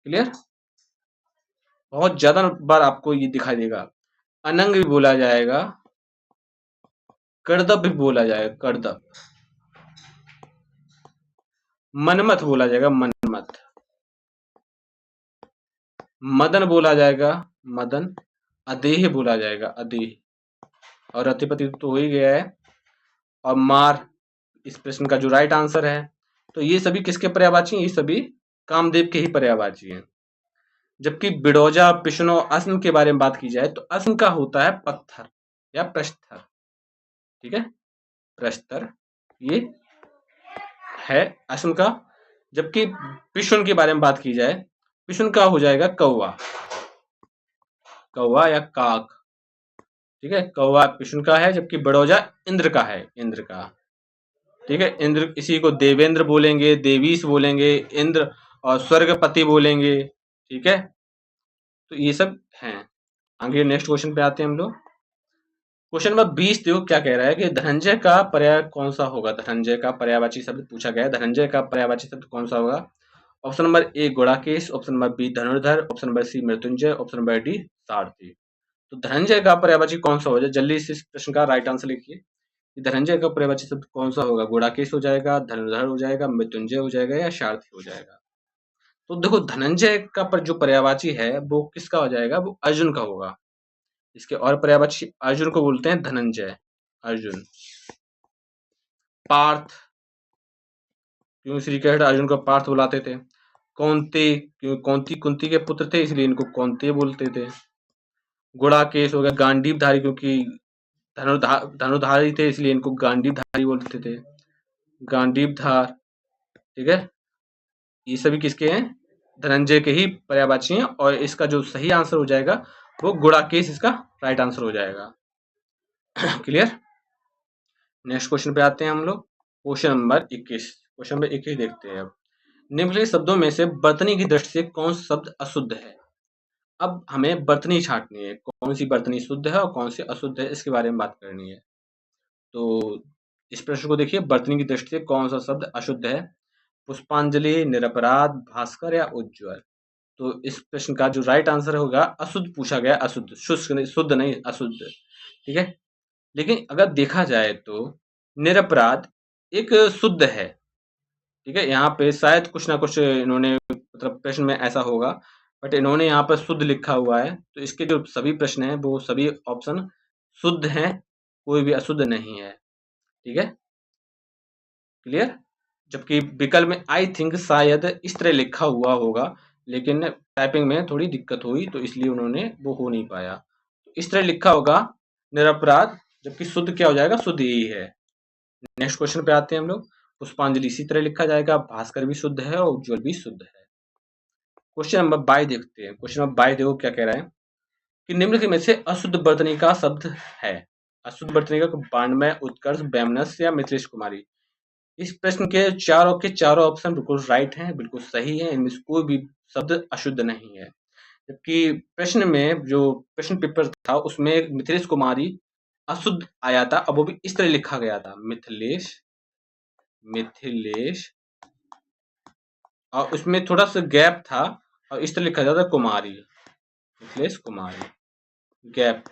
क्लियर? बहुत ज्यादा बार आपको ये दिखाई देगा। अनंग भी बोला जाएगा, करदब भी बोला जाएगा, करदब। मनमथ बोला जाएगा, मनमथ। मदन बोला जाएगा, मदन। अदेह बोला जाएगा, अदेह। और रतिपति तो हो ही गया है। और मार इस प्रश्न का जो राइट आंसर है। तो ये सभी किसके पर्यायवाची हैं? ये सभी कामदेव के ही पर्यायवाची हैं। जबकि बिड़ोजा, पिशनो, अस्म के बारे में बात की जाए तो अस्म का होता है पत्थर या प्रस्तर। ठीक है, प्रस्तर ये है अस्म का। जबकि पिशुन के बारे में बात की जाए, पिशुन का हो जाएगा कौवा, कौवा या काक। ठीक है, कौवा पिशुन का है, जबकि बिड़ोजा इंद्र का है, इंद्र का। ठीक है, इंद्र, इसी को देवेंद्र बोलेंगे, देवीश बोलेंगे, इंद्र और स्वर्गपति बोलेंगे, ठीक है। तो ये सब हैं। आगे नेक्स्ट क्वेश्चन पे आते हैं हम लोग। क्वेश्चन नंबर 20 देखो क्या कह रहा है कि धनंजय का पर्याय कौन सा होगा। धनंजय का पर्यायवाची शब्द पूछा गया है। धनंजय का पर्यायवाची शब्द कौन सा होगा। ऑप्शन नंबर ए गुड़ाकेश, ऑप्शन नंबर बी धनुर्धर, ऑप्शन नंबर सी मृत्युंजय, ऑप्शन नंबर डी सारथी। तो धनंजय का पर्यायवाची कौन सा हो जाए, जल्दी से इस प्रश्न का राइट आंसर लिखिए। धनंजय का पर्यायवाची शब्द कौन सा होगा। गुड़ाकेश हो जाएगा, धनुर्धर हो जाएगा, मृत्युंजय हो जाएगा या सारथी हो जाएगा। तो देखो धनंजय का जो पर्यायवाची है वो किसका हो जाएगा, वो अर्जुन का होगा। इसके और पर्यायवाची अर्जुन को बोलते हैं धनंजय, अर्जुन। पार्थ, क्यों श्री कृष्ण अर्जुन को पार्थ बुलाते थे। कौंते, क्यों कुंती के पुत्र थे इसलिए इनको कौंते बोलते थे। गुड़ाकेश हो गया गांडीवधारी, क्योंकि धनुर्धारी थे इसलिए इनको गांडीवधारी बोलते थे, गांडीवधार, ठीक है। ये सभी किसके हैं, धनंजय के ही पर्यायवाची हैं। और इसका जो सही आंसर हो जाएगा वो गुड़ाकेश इसका राइट आंसर हो जाएगा। क्लियर। नेक्स्ट क्वेश्चन पे आते हैं हम लोग। Question number 21। क्वेश्चन नंबर 21 देखते हैं अब। निम्नलिखित शब्दों में से बर्तनी की दृष्टि से कौन सा शब्द अशुद्ध है। अब हमें बर्तनी छांटनी है, कौन सी बर्तनी शुद्ध है और कौन सी अशुद्ध है, इसके बारे में बात करनी है। तो इस प्रश्न को देखिए, बर्तनी की दृष्टि से कौन सा शब्द अशुद्ध है। पुष्पांजलि, निरपराध, भास्कर या उज्ज्वल। तो इस प्रश्न का जो राइट आंसर होगा, अशुद्ध पूछा गया, अशुद्ध, शुद्ध नहीं, अशुद्ध, ठीक है। लेकिन अगर देखा जाए तो निरपराध एक शुद्ध है, ठीक है। यहाँ पे शायद कुछ ना कुछ इन्होंने मतलब प्रश्न में ऐसा होगा, बट इन्होंने यहाँ पर शुद्ध लिखा हुआ है। तो इसके जो सभी प्रश्न हैं वो सभी ऑप्शन शुद्ध हैं, कोई भी अशुद्ध नहीं है, ठीक है। क्लियर। जबकि विकल्प में आई थिंक शायद इस तरह लिखा हुआ होगा, लेकिन टाइपिंग में थोड़ी दिक्कत हुई तो इसलिए उन्होंने वो हो नहीं पाया। तो इस तरह लिखा होगा निरपराध, जबकि शुद्ध क्या हो जाएगा, शुद्ध यही है। नेक्स्ट क्वेश्चन पे आते हैं हम लोग। पुष्पांजलि इसी तरह लिखा जाएगा, भास्कर भी शुद्ध है और उज्ज्वल भी शुद्ध है। क्वेश्चन नंबर 22 देखते हैं। क्वेश्चन नंबर 22 देखो क्या कह रहा है कि निम्नलिखित में से अशुद्ध बर्तनी का शब्द है। अशुद्ध बर्तनी का बाणमय, उत्कर्ष, बैमनस या मिथिलेश कुमारी। इस प्रश्न के चारों ऑप्शन बिल्कुल राइट हैं, बिल्कुल सही है। इनमें से कोई भी शब्द अशुद्ध नहीं है। जबकि प्रश्न में जो प्रश्न पेपर था उसमें मिथिलेश कुमारी अशुद्ध आया था, अब वो भी इस तरह लिखा गया था, मिथिलेश, और उसमें थोड़ा सा गैप था और इस तरह लिखा जाता कुमारी, मिथिलेश कुमारी, गैप,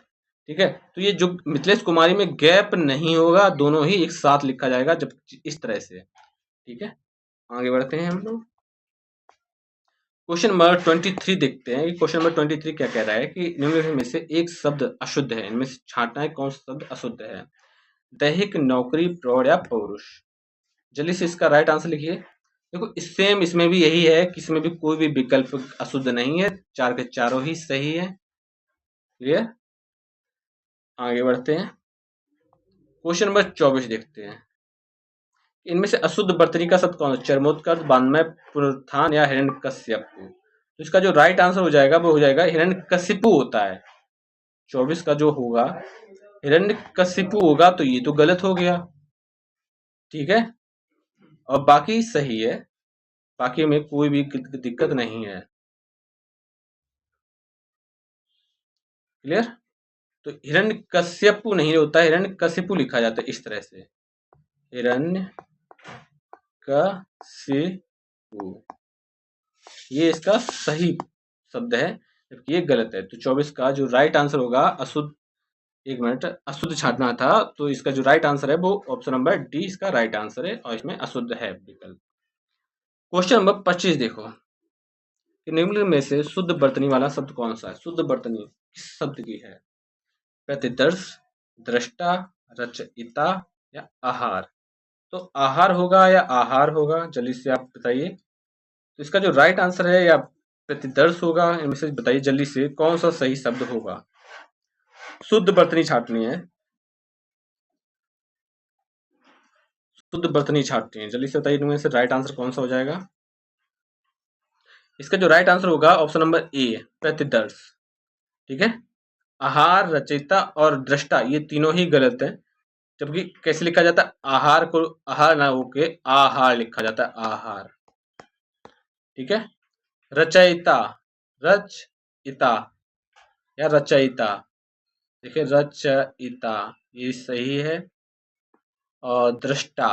ठीक है। तो ये जो मिथिलेश कुमारी में गैप नहीं होगा, दोनों ही एक साथ लिखा जाएगा जब इस तरह से, ठीक है। आगे बढ़ते हैं हम लोग। क्वेश्चन नंबर 23 देखते हैं। क्वेश्चन नंबर 23 क्या कह रहा है कि निम्नलिखित में से एक शब्द अशुद्ध है, इनमें से छांटना है कौन सा शब्द अशुद्ध है। दैहिक, नौकरी, प्रौढ़ या पौरुष। जल्दी से इसका राइट आंसर लिखिए। देखो सेम इसमें भी यही है कि इसमें भी कोई भी विकल्प अशुद्ध नहीं है, चार के चारों ही सही है। क्लियर। आगे बढ़ते हैं। क्वेश्चन नंबर 24 देखते हैं। इनमें से अशुद्ध बर्तनी का शब्द कौन सा। चरमोत्कर्ष, बाणमय, पुनरुत्थान या हिरण्यकश्यपु। तो इसका जो राइट आंसर हो जाएगा वो हो जाएगा हिरण्यकशिपु होता है। 24 का जो होगा हिरण्यकशिपु होगा, तो ये तो गलत हो गया, ठीक है। और बाकी सही है, बाकी में कोई भी दिक्कत नहीं है। क्लियर। तो हिरण्यकश्यपु नहीं होता, हिरण्यकशिपु लिखा जाता है इस तरह से, हिरण्यकशिपु, ये इसका सही शब्द है, जबकि ये गलत है। तो 24 का जो राइट आंसर होगा अशुद्ध, एक मिनट, अशुद्ध छांटना था, तो इसका जो राइट आंसर है वो ऑप्शन नंबर डी इसका राइट आंसर है और इसमें अशुद्ध है विकल्प। क्वेश्चन नंबर 25 देखो कि निम्नलिखित में से शुद्ध बर्तनी वाला शब्द कौन सा है। शुद्ध बर्तनी किस शब्द की है। प्रतिदर्श, दृष्टा, रचयिता या आहार। तो आहार होगा या आहार होगा, जल्दी से आप बताइए। तो इसका जो राइट आंसर है या प्रतिदर्श होगा, इनमें से बताइए जल्दी से कौन सा सही शब्द होगा। शुद्ध बर्तनी छांटनी है, शुद्ध बर्तनी छांटनी है, जल्दी से बताइए इनमें से राइट आंसर कौन सा हो जाएगा। इसका जो राइट आंसर होगा ऑप्शन नंबर ए, प्रतिदर्श, ठीक है। आहार, रचयिता और दृष्टा ये तीनों ही गलत है, जबकि कैसे लिखा जाता है, आहार को आहार ना होके आहार लिखा जाता है, आहार। ठीक है, रचयिता, रचयिता या रचयिता, देखिए रचयिता ये सही है, और दृष्टा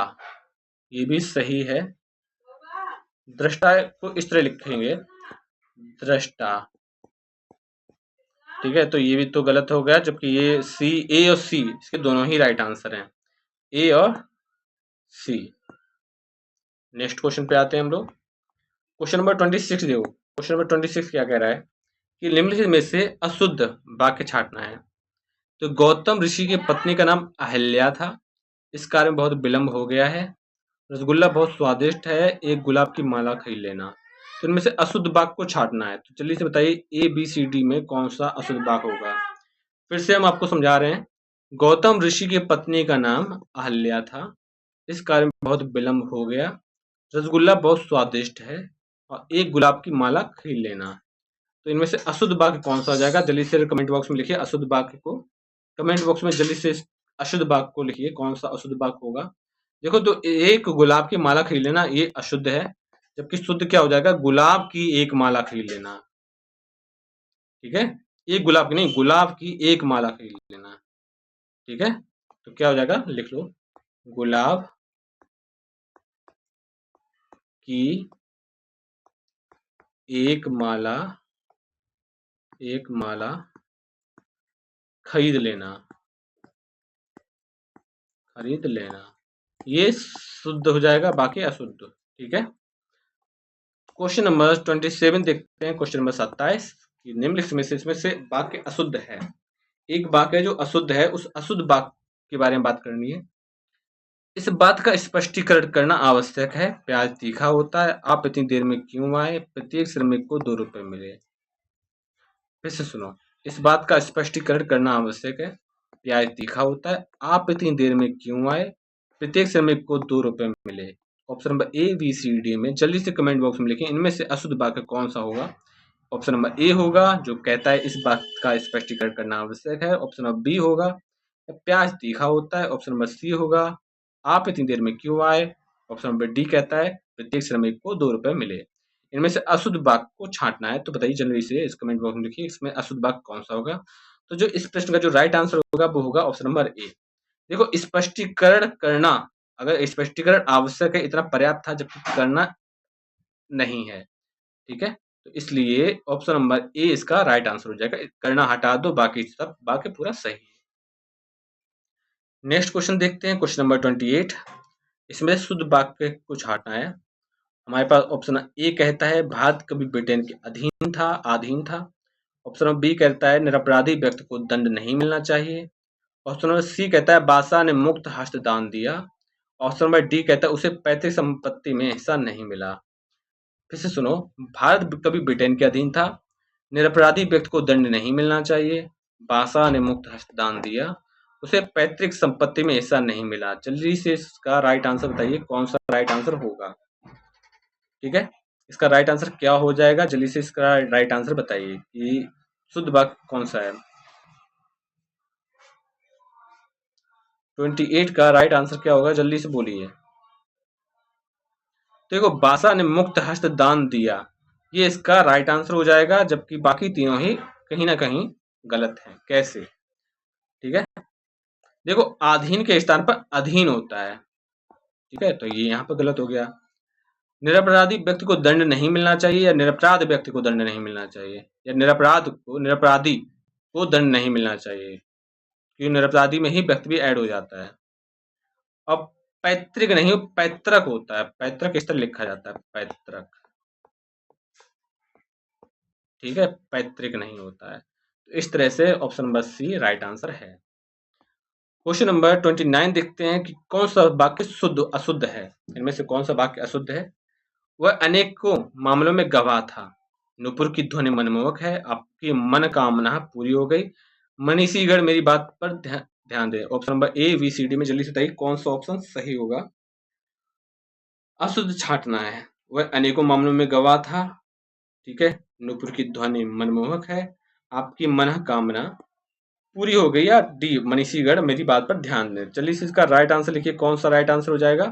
ये भी सही है। दृष्टा को इस तरह लिखेंगे, दृष्टा, ठीक है, तो ये भी तो गलत हो गया, जबकि ये सी, ए और सी इसके दोनों ही राइट आंसर हैं, ए और सी। नेक्स्ट क्वेश्चन पे आते हैं हम लोग। क्वेश्चन नंबर 26 देखो, क्वेश्चन नंबर 26 क्या कह रहा है कि निम्नलिखित में से अशुद्ध वाक्य छांटना है। तो गौतम ऋषि की पत्नी का नाम अहल्या था, इस कार्य में बहुत विलंब हो गया है। रसगुल्ला बहुत स्वादिष्ट है, एक गुलाब की माला खरीद लेना। तो इनमें से अशुद्ध वाक्य को छांटना है, तो जल्दी से बताइए ए बी सी डी में कौन सा अशुद्ध वाक्य होगा। फिर से हम आपको समझा रहे हैं, गौतम ऋषि की पत्नी का नाम अहल्या था, इस कार्य में बहुत विलंब हो गया। रसगुल्ला बहुत स्वादिष्ट है, और एक गुलाब की माला खरीद लेना। तो इनमें से अशुद्ध वाक्य कौन सा हो जाएगा, जल्दी से कमेंट बॉक्स में लिखिए अशुद्ध वाक्य को, कमेंट बॉक्स में जल्दी से अशुद्ध वाक्य को लिखिए, कौन सा अशुद्ध वाक्य होगा। देखो, तो एक गुलाब की माला खरीद लेना ये अशुद्ध है, जबकि शुद्ध क्या हो जाएगा, गुलाब की एक माला खरीद लेना। ठीक है, एक गुलाब की नहीं, गुलाब की एक माला खरीद लेना। ठीक है, तो क्या हो जाएगा, लिख लो, गुलाब की एक माला खरीद लेना, खरीद लेना, ये शुद्ध हो जाएगा, बाकी अशुद्ध। ठीक है, क्वेश्चन नंबर 27 देखते हैं, क्वेश्चन नंबर 27 कि निम्नलिखित में से इसमें से वाक्य अशुद्ध है। एक वाक्य है जो अशुद्ध है, उस अशुद्ध वाक्य के बारे में बात करनी है। इस बात का स्पष्टीकरण करना आवश्यक है, प्याज तीखा होता है, आप इतनी देर में क्यों आए, प्रत्येक श्रमिक को 2 रुपए मिले। फिर से सुनो, इस बात का स्पष्टीकरण करना आवश्यक है, प्याज तीखा होता है, आप इतनी देर में क्यों आए, प्रत्येक श्रमिक को 2 रुपए मिले। Option number A B C D में जल्दी से कमेंट बॉक्स में लिखें, इनमें से अशुद्ध वाक्य कौन सा होगा। ऑप्शन नंबर ए होगा जो कहता है इस बात का स्पष्टीकरण करना आवश्यक है। ऑप्शन नंबर बी होगा प्याज तीखा होता है। ऑप्शन नंबर सी होगा आप इतनी देर में क्यों आए। ऑप्शन नंबर डी कहता है प्रत्येक श्रमिक को 2 रुपए मिले। इनमें से अशुद्ध वाक्य को छांटना है, तो बताइए जल्दी से इस कमेंट बॉक्स में लिखिए इसमें अशुद्ध वाक्य कौन सा होगा। तो जो इस प्रश्न का जो राइट आंसर होगा वो होगा ऑप्शन नंबर ए। देखो, स्पष्टीकरण करना, अगर स्पष्टीकरण आवश्यक है इतना पर्याप्त था, जबकि करना नहीं है। ठीक है, तो इसलिए ऑप्शन नंबर ए इसका राइट आंसर हो जाएगा। करना हटा दो, बाकी सब बाकी पूरा सही है। नेक्स्ट क्वेश्चन देखते हैं, क्वेश्चन नंबर 28। इसमें शुद्ध वाक्य को छांटना है। हमारे पास ऑप्शन ए कहता है भारत कभी ब्रिटेन के अधीन था। ऑप्शन नंबर बी कहता है निरपराधी व्यक्ति को दंड नहीं मिलना चाहिए। ऑप्शन नंबर सी कहता है बादशाह ने मुक्त हस्त दान दिया। ऑप्शन नंबर डी कहता है उसे पैतृक संपत्ति में हिस्सा नहीं मिला। फिर से सुनो, भारत कभी ब्रिटेन के अधीन था, निरपराधी व्यक्ति को दंड नहीं मिलना चाहिए, बादशाह ने मुक्त हस्तदान दिया, उसे पैतृक संपत्ति में हिस्सा नहीं मिला। जल्दी से इसका राइट आंसर बताइए कौन सा राइट आंसर होगा। ठीक है, इसका राइट आंसर क्या हो जाएगा, जल्दी से इसका राइट आंसर बताइए कि शुद्ध वाक्य कौन सा है। 28 का राइट आंसर क्या होगा, जल्दी से बोलिए। देखो, बादशाह ने मुक्त हस्त दान दिया, ये इसका राइट आंसर हो जाएगा, जबकि बाकी तीनों ही कहीं ना कहीं गलत हैं। कैसे, ठीक है, देखो अधीन के स्थान पर अधीन होता है। ठीक है, तो ये यहाँ पर गलत हो गया। निरपराधी व्यक्ति को दंड नहीं मिलना चाहिए, या निरपराध व्यक्ति को दंड नहीं मिलना चाहिए, या निरपराधी को दंड नहीं मिलना चाहिए, क्योंकि निरपराधी में ही व्यक्ति भी ऐड हो जाता है। अब पैतृक नहीं, पैतृक होता है, पैतृक इस तरह लिखा जाता है, पैतृक। ठीक है, पैतृक नहीं होता है। तो इस तरह से option number C right answer है। क्वेश्चन नंबर 29 देखते हैं कि कौन सा वाक्य शुद्ध अशुद्ध है। इनमें से कौन सा वाक्य अशुद्ध है। वह अनेकों मामलों में गवाह था, नूपुर की ध्वनि मनमोहक है, आपकी मनोकामना पूरी हो गई, मनीषीगढ़ मेरी बात पर ध्यान दे। Option number A B C D में जल्दी से बताइए कौन सा ऑप्शन सही होगा। अशुद्ध छांटना है। वह अनेकों मामलों में गवाह था, ठीक है, नूपुर की ध्वनि मनमोहक है, आपकी मनोकामना पूरी हो गई, या डी मनीषीगढ़ मेरी बात पर ध्यान दें। चलिए इसका राइट आंसर लिखिए, कौन सा राइट आंसर हो जाएगा।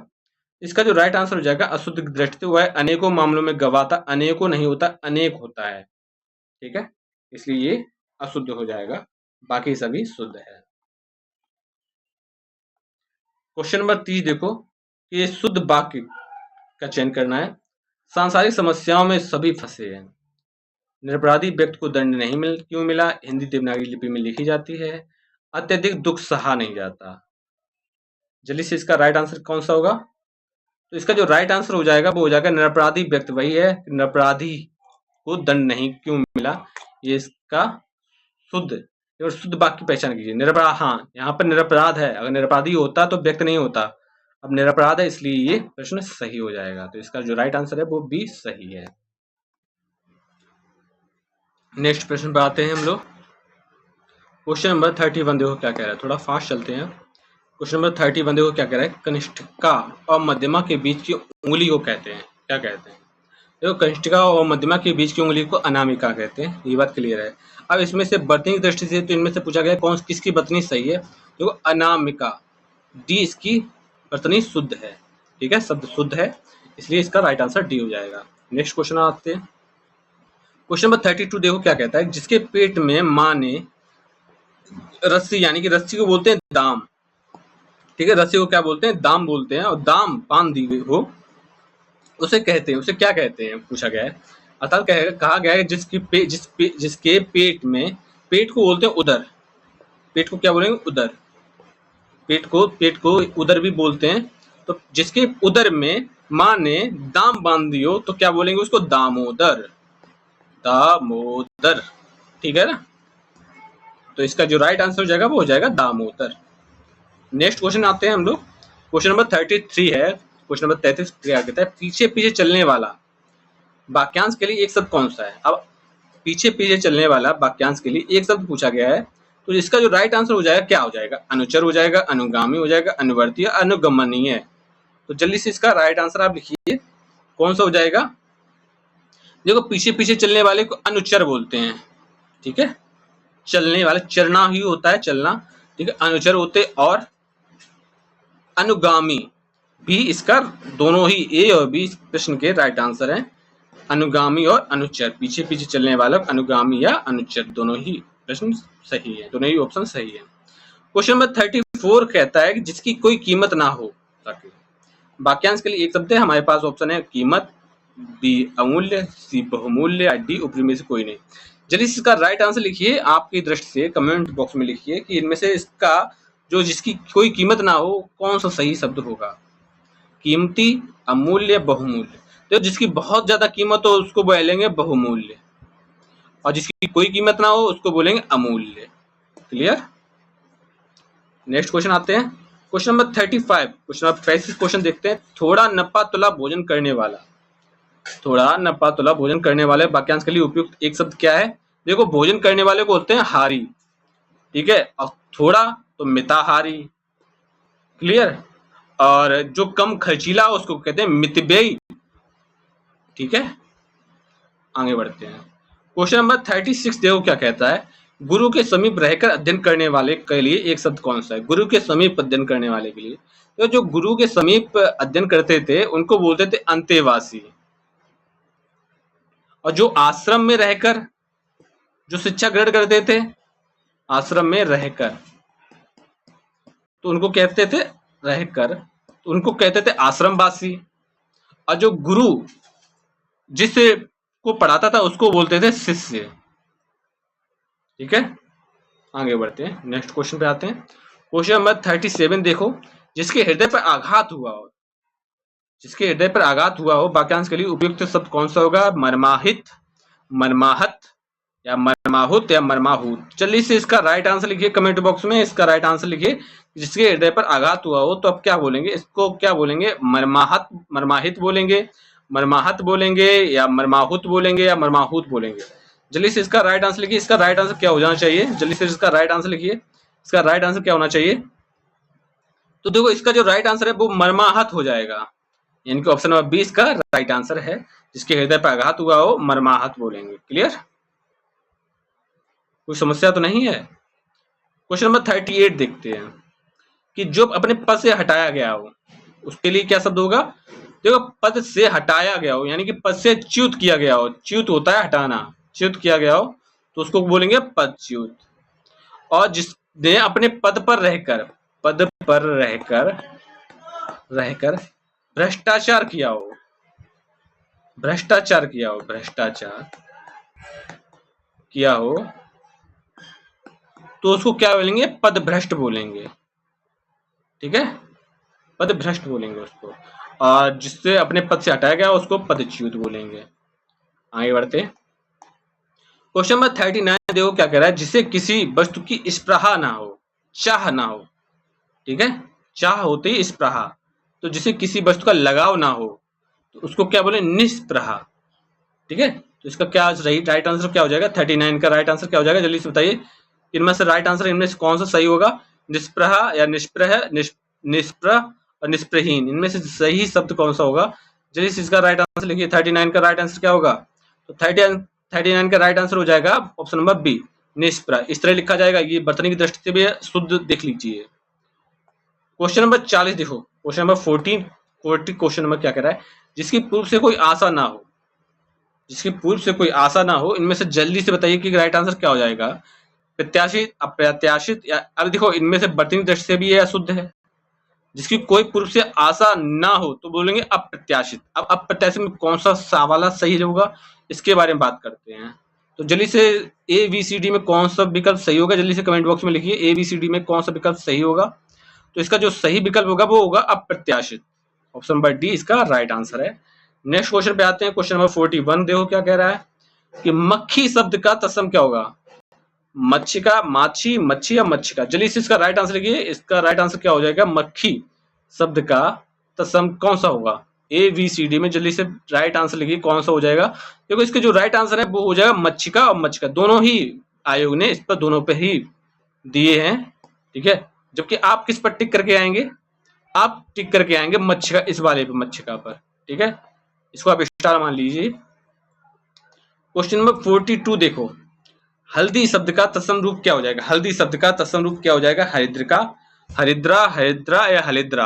इसका जो राइट आंसर हो जाएगा अशुद्ध की दृष्टि वह अनेकों मामलों में गवाता, अनेकों नहीं होता, अनेक होता है। ठीक है, इसलिए ये अशुद्ध हो जाएगा, बाकी सभी शुद्ध है। क्वेश्चन नंबर 30 देखो, ये शुद्ध वाक्य का चयन करना है। सांसारिक समस्याओं में सभी फंसे हैं। निरपराधी व्यक्ति को दंड नहीं क्यों मिला? हिंदी देवनागरी लिपि में लिखी जाती है। अत्यधिक दुख सहा नहीं जाता। जल्दी से इसका राइट आंसर कौन सा होगा? तो इसका जो राइट आंसर हो जाएगा वो हो जाएगा निरपराधी व्यक्ति वही है, निरपराधी को दंड नहीं क्यों मिला, ये इसका शुद्ध और शुद्ध वाक्य की पहचान कीजिए। निरपराध, हाँ यहाँ पर निरपराध है, अगर निरपराधी होता तो व्यक्ति नहीं होता, अब निरपराध है इसलिए ये प्रश्न सही हो जाएगा। तो इसका जो राइट आंसर है वो भी सही है। नेक्स्ट प्रश्न पे आते हैं हम लोग। क्वेश्चन नंबर 31 देखो क्या कह रहा है, थोड़ा फास्ट चलते हैं। क्वेश्चन नंबर 31 देखो क्या कह रहा है, कनिष्ठिका और मध्यमा के बीच की उंगली को कहते हैं, क्या कहते हैं? देखो कनिष्ठिका और मध्यमा के बीच की उंगली को अनामिका कहते हैं, ये बात क्लियर है। अब इसमें से वर्तनी की दृष्टि से तो इनमें से पूछा गया कौन किसकी वर्तनी सही है, देखो अनामिका, डी इसकी वर्तनी शुद्ध है। ठीक है, शब्द शुद्ध है, इसलिए इसका राइट आंसर डी हो जाएगा। नेक्स्ट क्वेश्चन आते हैं। क्वेश्चन नंबर 32 देखो क्या कहता है, जिसके पेट में माँ ने रस्सी, यानी कि रस्सी को बोलते हैं दाम, ठीक है, रस्सी को क्या बोलते हैं? दाम बोलते हैं, और दाम बांध दी गई हो उसे कहते हैं, उसे क्या कहते हैं पूछा गया है। अर्थात कहा गया है जिसके पेट में, पेट को बोलते हैं उदर, पेट को क्या बोलेंगे? उदर, पेट को उदर भी बोलते हैं। तो जिसके उदर में माँ ने दाम बांध दियो तो क्या बोलेंगे उसको? दामोदर, दामोदर, ठीक है ना। तो इसका जो राइट आंसर हो जाएगा वो हो जाएगा दामोदर। नेक्स्ट क्वेश्चन आते हैं हम लोग। क्वेश्चन नंबर 33 है। क्वेश्चन नंबर 33 क्या कहता है, पीछे पीछे चलने वाला वाक्यांश के लिए एक शब्द कौन सा है? अब पीछे पीछे चलने वाला वाक्यांश के लिए एक शब्द पूछा गया है, तो इसका जो राइट आंसर हो जाएगा क्या हो जाएगा? अनुचर हो जाएगा, अनुगामी हो जाएगा, अनुवर्ती, अनुगमनीय। तो जल्दी से इसका राइट आंसर आप लिखिए, कौन सा हो जाएगा? देखो पीछे पीछे चलने वाले को अनुचर बोलते हैं, ठीक है, चलने वाले, चलना ही होता है, चलना, ठीक है, अनुचर होते, और अनुगामी भी इसका, दोनों ही ए और बी प्रश्न के राइट आंसर हैं। अनुगामी और अनुचर, पीछे पीछे चलने वाला अनुगामी या अनुचर, दोनों ही प्रश्न सही है, दोनों ही ऑप्शन सही है। क्वेश्चन नंबर 34 कहता है कि जिसकी कोई कीमत ना हो, वाक्यांश के लिए एक शब्द है, हमारे पास ऑप्शन है कीमत, बी अमूल्य, सी बहुमूल्य, डी ऊपरी में से कोई नहीं। जल्दी इसका राइट आंसर लिखिए, आपकी दृष्टि से कमेंट बॉक्स में लिखिए कि इनमें से इसका जो जिसकी कोई कीमत ना हो कौन सा सही शब्द होगा? कीमती, अमूल्य, बहुमूल्य। तो जिसकी बहुत ज्यादा कीमत हो उसको बोलेंगे बहुमूल्य, और जिसकी कोई कीमत ना हो उसको बोलेंगे अमूल्य। क्लियर? नेक्स्ट क्वेश्चन आते हैं। Question number 35, question number 35 question देखते हैं। थोड़ा नपा तुला भोजन करने वाला, थोड़ा नपा तुला भोजन करने वाले वाक्यांश के लिए उपयुक्त एक शब्द क्या है? देखो भोजन करने वाले को बोलते हैं हारी, ठीक है, और थोड़ा तो मिताहारी। क्लियर? और जो कम खर्चीला उसको कहते हैं मितव्ययी, ठीक है। आगे बढ़ते हैं। क्वेश्चन नंबर 36 देखो क्या कहता है, गुरु के समीप रहकर अध्ययन करने वाले के लिए एक शब्द कौन सा है? गुरु के समीप अध्ययन करने वाले के लिए, तो जो गुरु के समीप अध्ययन करते थे उनको बोलते थे अंतेवासी, और जो आश्रम में रहकर जो शिक्षा ग्रहण करते थे, आश्रम में रहकर, तो उनको कहते थे रहकर, तो उनको कहते थे आश्रमवासी, और जो गुरु जिसे को पढ़ाता था उसको बोलते थे शिष्य, ठीक है। आगे बढ़ते हैं, नेक्स्ट क्वेश्चन पे आते हैं। क्वेश्चन नंबर 37 देखो, जिसके हृदय पर आघात हुआ हो, जिसके हृदय पर आघात हुआ हो वाक्यांश के लिए उपयुक्त शब्द कौन सा होगा? मर्माहित, मर्माहत, या मर्माहुत, या मर्माहूत। जल्दी से इसका राइट आंसर लिखिए कमेंट बॉक्स में, इसका राइट आंसर लिखिए। जिसके हृदय पर आघात हुआ हो तो अब क्या बोलेंगे? इसको क्या बोलेंगे? मर्माहत, मर्माहित बोलेंगे, मर्माहत बोलेंगे, या मर्माहुत बोलेंगे, या मर्माहूत बोलेंगे। जल्दी से इसका राइट आंसर लिखिए, इसका राइट आंसर क्या हो जाना चाहिए? जल्दी से इसका राइट आंसर लिखिए, इसका राइट आंसर क्या होना चाहिए? तो देखो इसका जो राइट आंसर है वो मर्माहत हो जाएगा, यानी कि ऑप्शन नंबर 20 का राइट आंसर है। जिसके हृदय पर आघात हुआ हो मर्माहत बोलेंगे। क्लियर? कोई समस्या तो नहीं है? क्वेश्चन नंबर 38 देखते हैं कि जो अपने पद से हटाया गया हो, उसके लिए क्या शब्द होगा? देखो, पद से हटाया गया हो, यानी कि पद से च्युत किया गया हो। च्युत होता है हटाना, च्युत किया गया हो तो उसको बोलेंगे पदच्युत। और जिसने अपने पद पर रहकर, पद पर रहकर रहकर भ्रष्टाचार किया हो, भ्रष्टाचार किया हो, भ्रष्टाचार किया हो, तो उसको क्या बोलेंगे? पदभ्रष्ट बोलेंगे। ठीक है, पदभ्रष्ट बोलेंगे उसको। और जिससे अपने पद से हटाया गया उसको पदच्युत बोलेंगे। आगे बढ़ते। क्वेश्चन नंबर 39 देखो क्या कह रहा है, जिसे किसी वस्तु की स्पृहा ना हो, चाह ना हो। ठीक है, चाह होती है स्पृहा, तो जिसे किसी वस्तु का लगाव ना हो तो उसको क्या बोले? निस्पृहा। ठीक है, तो इसका क्या सही राइट आंसर क्या हो जाएगा? 39 का राइट आंसर क्या हो जाएगा? जल्दी से बताइए, इनमें से राइट आंसर इनमें से कौन सा सही होगा? निष्प्रहा या निष्प्रह, निष्प्रह और निष्प्रहीन, इनमें से सही शब्द कौन सा होगा? जल्दी से इसका राइट आंसर लिखिए। 39 का राइट आंसर क्या होगा? तो 39 का राइट आंसर हो जाएगा ऑप्शन नंबर बी, निष्प्रह। इस तरह लिखा जाएगा, ये बर्तनी की दृष्टि से भी शुद्ध देख लीजिए। क्वेश्चन नंबर 40 देखो, क्वेश्चन नंबर 40 क्वेश्चन नंबर क्या कह रहा है, जिसकी पूर्व से कोई आशा ना हो, जिसकी पूर्व से कोई आशा ना हो, इनमें से जल्दी से बताइए कि राइट आंसर क्या हो जाएगा? प्रत्याशित, अप्रत्याशित, या अब देखो इनमें से बर्तनी दृष्टि से भी ये अशुद्ध है। जिसकी कोई पूर्व से आशा ना हो तो बोलेंगे अप्रत्याशित। अब अप्रत्याशित में कौन सा वाला सही होगा, इसके बारे में बात करते हैं। तो जल्दी से ए बी सी डी में कौन सा विकल्प सही होगा? जल्दी से कमेंट बॉक्स में लिखिए, ए बी सी डी में कौन सा विकल्प सही होगा। तो इसका जो सही विकल्प होगा वो होगा अप्रत्याशित। ऑप्शन नंबर डी इसका राइट आंसर है। नेक्स्ट क्वेश्चन पे आते हैं, क्वेश्चन नंबर 41 देखो क्या कह रहा है कि मक्खी शब्द का तत्सम क्या होगा? मच्छिका, माछी, मच्छी या मच्छिका? जल्दी से इसका राइट आंसर लिखिए, इसका राइट आंसर क्या हो जाएगा? मक्खी शब्द का तत्सम कौन सा होगा? ए बी सी डी में जल्दी से राइट आंसर लिखिए, कौन सा हो जाएगा? देखो इसके जो राइट आंसर है वो हो जाएगा मच्छिका और मच्छिका, दोनों ही आयोग ने इस पर दोनों पे ही दिए हैं। ठीक है, जबकि आप किस पर टिक करके आएंगे? आप टिक करके आएंगे मच्छिका, इस वाले पे, मच्छिका पर। ठीक है, इसको आप स्टार मान लीजिए। क्वेश्चन नंबर 42 देखो, हल्दी शब्द का तत्सम रूप क्या हो जाएगा? हल्दी शब्द का तत्सम रूप क्या हो जाएगा? हरिद्रिका, हरिद्रा, हरिद्रा या हलिद्रा?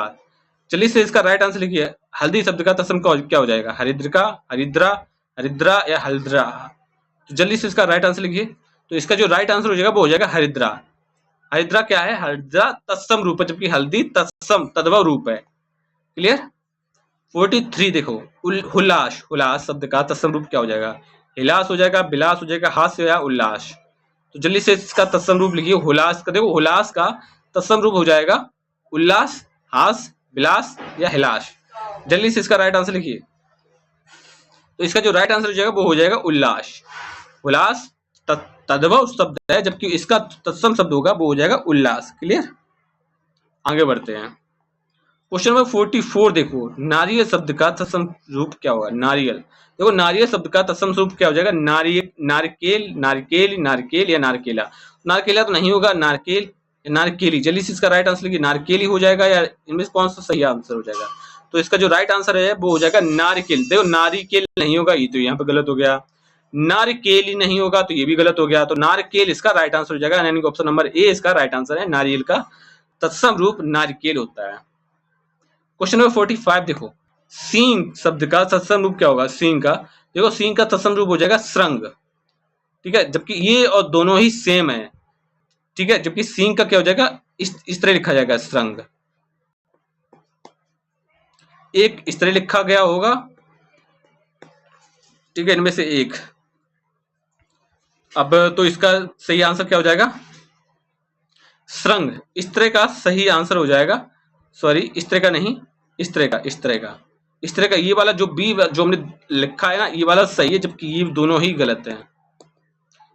चलिए से इसका राइट आंसर लिखिए, हल्दी शब्द का तत्सम क्या हो जाएगा? हरिद्रिका, हरिद्रा, हरिद्रा या हल्द्रा? तो जल्दी से इसका राइट आंसर लिखिए। तो इसका जो राइट आंसर हो जाएगा वो हो जाएगा हरिद्रा। हरिद्रा क्या है? हरिद्रा तत्सम रूप है, जबकि हल्दी तत्सम तद्भव रूप है। क्लियर? 43 देखो, हुलास, हुलास शब्द का तत्सम रूप क्या हो जाएगा? हिलास हो जाएगा, बिलास हो जाएगा, हास्य या उल्लास? तो जल्दी से इसका तत्सम रूप लिखिए। हुलास का देखो, हुलास का तत्सम रूप हो जाएगा उल्लास, हास, बिलास या हिलास? जल्दी से इसका राइट आंसर लिखिए। तो इसका जो राइट आंसर हो जाएगा वो हो जाएगा उल्लास। उल्लास तद्भव शब्द है, जबकि इसका तत्सम शब्द होगा वो हो जाएगा उल्लास। क्लियर? आगे बढ़ते हैं। क्वेश्चन नंबर 44 देखो, नारियल शब्द का तत्सम रूप क्या होगा? नारियल, देखो नारियल शब्द का तत्सम रूप क्या हो जाएगा? नारिकेल, नारिकेल, नारकेल या नारकेला? नारकेला तो नहीं होगा, नारकेल, नारकेली। जल्दी से इसका राइट आंसर लिखिए, नारकेली हो जाएगा या इनमें कौन सा सही आंसर हो जाएगा? तो इसका जो राइट आंसर है वो हो जाएगा नारिकेल। देखो नारिकेल नहीं होगा, ये तो यहाँ पे गलत हो गया। नारिकेली नहीं होगा तो ये भी गलत हो गया। तो नारकेल इसका राइट आंसर हो जाएगा, यानी कि ऑप्शन नंबर ए इसका राइट आंसर है। नारियल का तत्सम रूप नारिकेल होता है। क्वेश्चन नंबर 45 देखो, सींग शब्द का तत्सम रूप क्या होगा? सींग का, देखो सींग का तत्सम रूप हो जाएगा श्रृंग। ठीक है, जबकि ये और दोनों ही सेम है। ठीक है, जबकि सींग का क्या हो जाएगा? इस तरह लिखा जाएगा, श्रृंग। एक इस तरह लिखा गया होगा। ठीक है, इनमें से एक। अब तो इसका सही आंसर क्या हो जाएगा? श्रृंग। इस तरह का सही आंसर हो जाएगा। सॉरी, इस तरह का नहीं, इस तरह का, इस तरह का, इस तरह का। ये वाला जो बी जो हमने लिखा है ना, ये वाला सही है, जबकि ये दोनों ही गलत हैं।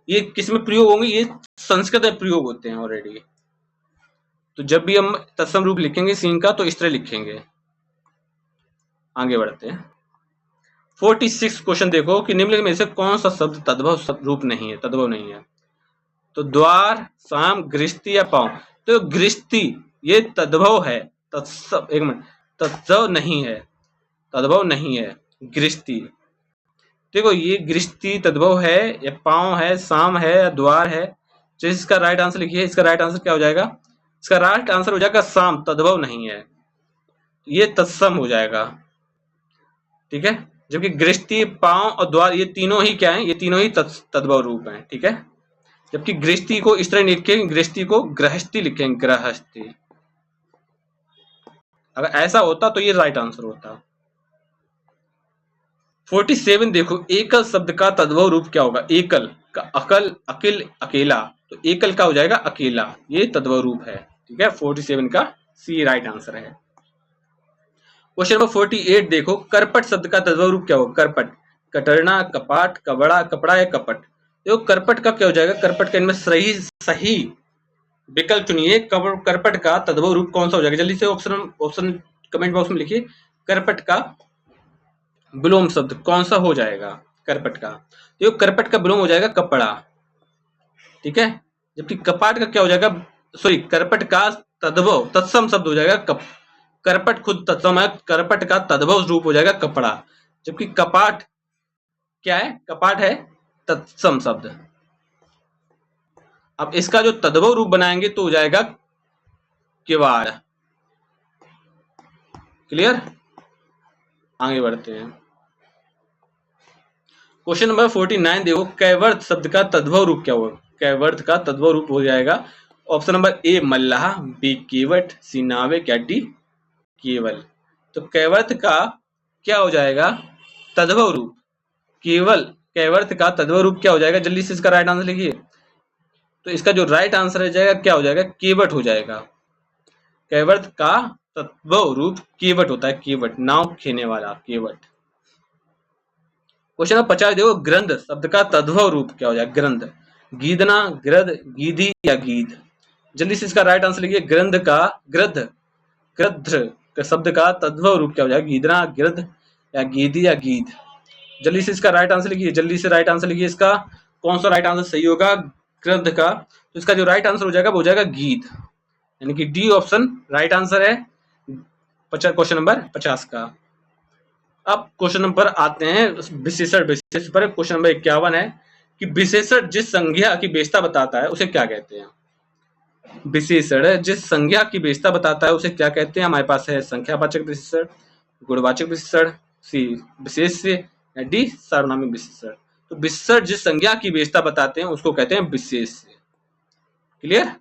ये किस में प्रयोग होंगे? ये संस्कृत में प्रयोग होते हैं ऑलरेडी। तो जब भी हम तत्सम रूप लिखेंगे सींग का तो इस तरह लिखेंगे। आगे बढ़ते हैं। 46 क्वेश्चन देखो कि निम्नलिखित में से कौन सा शब्द तद्भव रूप नहीं है, तद्भव नहीं है? तो द्वार, शाम, गृहस्थी या पांव? तो गृहस्थी ये तद्भव है, एक मिनट, तद्भव नहीं है, तद्भव नहीं है गृहस्थी। देखो ये गृहस्थी तद्भव है या पांव है, शाम है या द्वार है? तो इसका राइट आंसर लिखिए। इसका राइट आंसर क्या हो जाएगा? इसका राइट आंसर हो जाएगा शाम, तद्भव नहीं है। ये तत्सम हो जाएगा, ठीक है। जबकि गृहस्थी, पांव और द्वार ये तीनों ही क्या है, ये तीनों ही तद्भव रूप हैं, ठीक है। जबकि गृहस्थी को इस तरह लिखेंगे, गृहस्थी को गृहस्थी लिखेंगे, गृहस्थी। अगर ऐसा होता तो ये राइट आंसर होता। 47 देखो, एकल शब्द का तद्भव रूप क्या होगा? एकल का अकल, अकिल, अकेला, तो एकल का हो जाएगा अकेला, ये तद्भव रूप है, ठीक है। 47 का सी राइट आंसर है। क्वेश्चन नंबर 48 देखो, करपट शब्द का तद्भव रूप क्या होगा? करपट, कटरना, कपाट, कबड़ा, कपड़ा या कपट। देखो करपट का क्या हो जाएगा? करपट का इनमें सही सही विकल्प चुनिए। करपट का तद्भव रूप कौन सा हो जाएगा? जल्दी से ऑप्शन ऑप्शन कमेंट बॉक्स में लिखिए। करपट का विलोम शब्द कौन सा हो जाएगा? करपट का, देखो करपट का विलोम हो जाएगा कपड़ा, ठीक है। जबकि कपाट का क्या हो जाएगा? सॉरी, करपट का तद्भव तत्सम शब्द हो जाएगा करपट खुद तत्सम है, करपट का तद्भव रूप हो जाएगा कपड़ा। जबकि कपाट क्या है? कपाट है तत्सम शब्द। अब इसका जो तद्भव रूप बनाएंगे तो हो जाएगा किवाड़। क्लियर? आगे बढ़ते हैं। क्वेश्चन नंबर 49 देखो, कैवर्त शब्द का तद्भव रूप क्या होगा? कैवर्त का तद्भव रूप हो जाएगा ऑप्शन नंबर ए मल्लाह, बी केवट, सी नाविक या डी केवल। तो कैवर्त का क्या हो जाएगा तद्भव रूप? केवल। कैवर्त का तद्भव रूप क्या हो जाएगा? जल्दी से इसका राइट आंसर लिखिए। तो इसका जो राइट आंसर हो जाएगा क्या हो जाएगा? केवट हो जाएगा। कैवर्त का तद्भव रूप केवट होता है, केवट, नाव खेने वाला केवट। क्वेश्चन नंबर 50 देखो, ग्रंथ शब्द का तद्भव रूप क्या हो जाएगा? ग्रंथ, गीदना, ग्रद, गीधी या गीध। जल्दी से इसका राइट आंसर लिखिए। ग्रंथ का ग्रंथ ग्रंथ शब्द का तद्भव रूप क्या हो जाएगा? गीदना, ग्रद या गीधी या गीध। जल्दी से इसका राइट आंसर लिखिए, जल्दी से राइट आंसर लिखिए। इसका कौन सा राइट आंसर सही होगा ग्रंथ का? तो इसका जो राइट आंसर हो जाएगा वो हो जाएगा गीध, यानी कि डी ऑप्शन राइट आंसर है क्वेश्चन नंबर 50 का। अब क्वेश्चन नंबर आते हैं विशेषण विशेष पर। क्वेश्चन नंबर 51 है कि विशेषण जिस संज्ञा की विशेषता बताता है उसे क्या कहते हैं? विशेषण जिस संज्ञा की विशेषता बताता है उसे क्या कहते हैं? हमारे पास है संख्यावाचक विशेषण, गुणवाचक विशेषण, सी विशेष्य या डी सार्वनामिक विशेषण। तो विशेषण जिस संज्ञा की विशेषता बताते हैं उसको कहते हैं विशेष्य। क्लियर?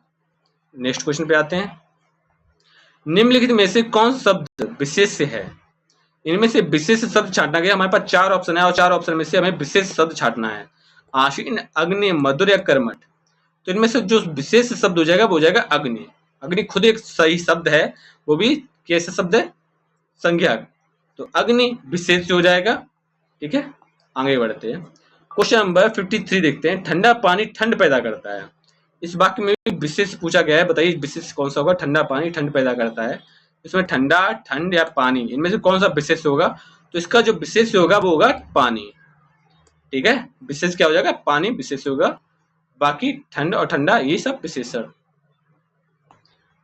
नेक्स्ट क्वेश्चन पे आते हैं। निम्नलिखित में से कौन सा शब्द विशेष्य है? इनमें से विशेष शब्द छांटना गया। हमारे पास 4 ऑप्शन है और 4 ऑप्शन में से हमें विशेष शब्द छांटना है। आशीन, अग्नि, मधुर या कर्मठ। तो इनमें से जो विशेष शब्द हो जाएगा वो हो जाएगा अग्नि। अग्नि खुद एक सही शब्द है, वो भी कैसे शब्द है? संज्ञा। तो अग्नि विशेष हो जाएगा, ठीक है। आगे बढ़ते हैं। क्वेश्चन नंबर 53 देखते हैं। ठंडा पानी ठंड पैदा करता है। इस वाक्य में भी विशेष पूछा गया है, बताइए विशेष कौन सा होगा? ठंडा पानी ठंड पैदा करता है। इसमें ठंडा, ठंड या पानी, इनमें से कौन सा विशेष होगा? तो इसका जो विशेष होगा वो होगा पानी, ठीक है। विशेष क्या हो जाएगा? पानी विशेष होगा, बाकी ठंड और ठंडा ये सब विशेषण।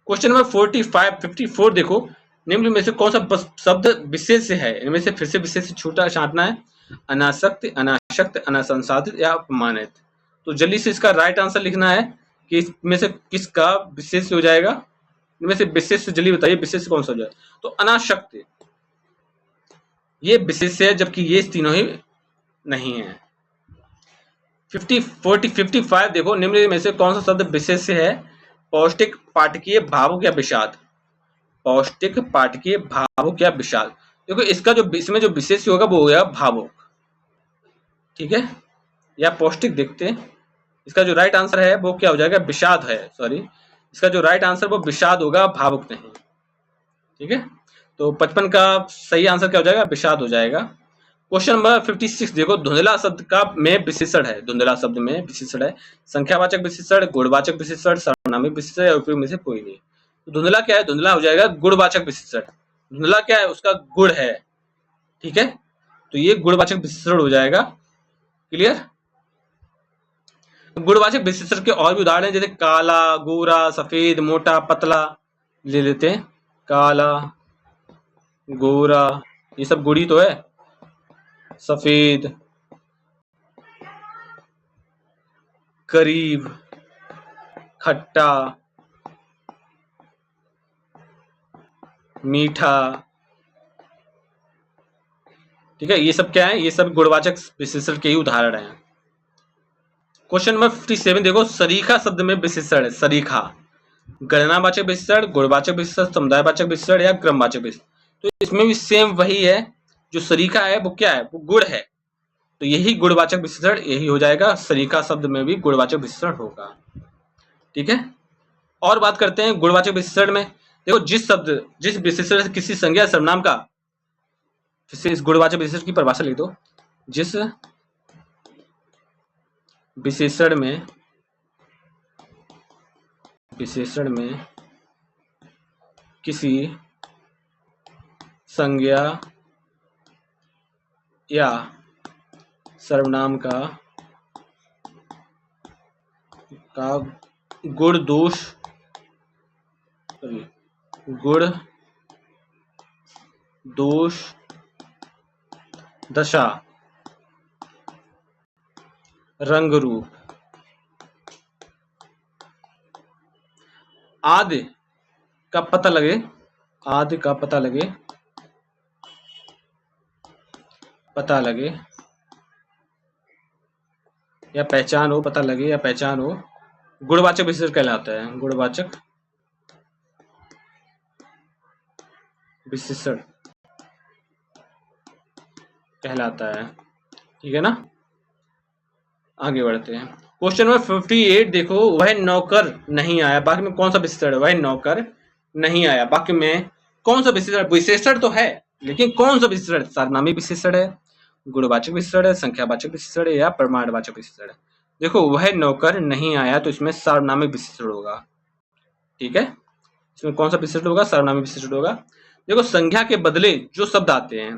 क्वेश्चन नंबर 54 देखो, निम्न में से कौन सा शब्द विशेष है? इनमें से फिर से विशेष छूटा छांटना है। अनासक्त, अनाशक्त, अनासंसाधित या अपमानित। तो जल्दी से इसका राइट आंसर लिखना है कि इसमें से किसका विशेष हो जाएगा। इनमें से विशेष जल्दी बताइए, विशेष कौन सा हो जाएगा? तो अनाशक्त ये विशेष है, जबकि ये तीनों ही नहीं है। 55 देखो, निम्न में से कौन सा शब्द विशेष है? पौष्टिक, पाठकीय, भावुक या विषाद। पौष्टिक, पाठकीय, भावुक या विषाद। देखो इसका जो इसमें जो विशेष होगा वो होगा भावुक, ठीक है, या पौष्टिक। देखते हैं इसका जो राइट आंसर है वो क्या हो जाएगा? विषाद है, सॉरी, इसका जो राइट आंसर वो विषाद होगा, भावुक नहीं, ठीक है। तो 55 का सही आंसर क्या हो जाएगा? विषाद हो जाएगा। क्वेश्चन नंबर 56 देखो, धुंधला शब्द का में विशेषण है। धुंधला शब्द में विशेषण है संख्यावाचक विशेषण, गुणवाचक विशेषण, सार्वनामिक विशेषण या उपयोग में से कोई नहीं। तो धुंधला क्या है? धुंधला हो जाएगा गुणवाचक विशेषण। धुंधला क्या है? उसका गुण है, ठीक है। तो ये गुणवाचक विशेषण हो जाएगा। क्लियर? गुणवाचक विशेषण के और भी उदाहरण जैसे काला, गोरा, सफेद, मोटा, पतला ले लेते हैं। काला, गोरा, ये सब गुड़ी तो है। सफेद, करीब, खट्टा, मीठा, ठीक है, ये सब क्या है, ये सब गुणवाचक विशेषण के ही उदाहरण हैं। क्वेश्चन नंबर 57 देखो, सरीखा शब्द में विशेषण है। सरीखा गणनावाचक विशेषण, गुणवाचक विशेषण, समुदायवाचक विशेषण या क्रमवाचक विशेषण। तो इसमें भी सेम वही है, जो सरीखा है वो क्या है, वो गुण है, तो यही गुणवाचक विशेषण यही हो जाएगा। सरीखा शब्द में भी गुणवाचक विशेषण होगा। ठीक है, और बात करते हैं गुणवाचक विशेषण में। देखो, जिस विशेषण से किसी संज्ञा सर्वनाम का, इस गुणवाचक विशेषण की परिभाषा लिख दो। जिस विशेषण में किसी संज्ञा या सर्वनाम का गुण दोष दशा रंग रूप आदि का पता लगे, या पहचान हो, गुणवाचक विशेषण कहलाता है। गुणवाचक विशेषण कहलाता है। ठीक है ना, आगे बढ़ते हैं। क्वेश्चन नंबर 58 देखो, वह नौकर नहीं आया, वाक्य में कौन सा विशेषण है? वह नौकर नहीं आया, वाक्य में कौन सा विशेषण? विशेषण तो है, लेकिन कौन सा विशेषण? सार्वनामी विशेषण है, गुणवाचक विशेषण है, संख्यावाचक विशेषण है या प्रमाणवाचक विशेषण है? देखो, वह नौकर नहीं आया, तो इसमें सार्वनामिक विशेषण होगा। ठीक है, इसमें कौन सा विशेषण होगा? सार्वनामिक विशेषण होगा। देखो, संख्या के बदले जो शब्द आते हैं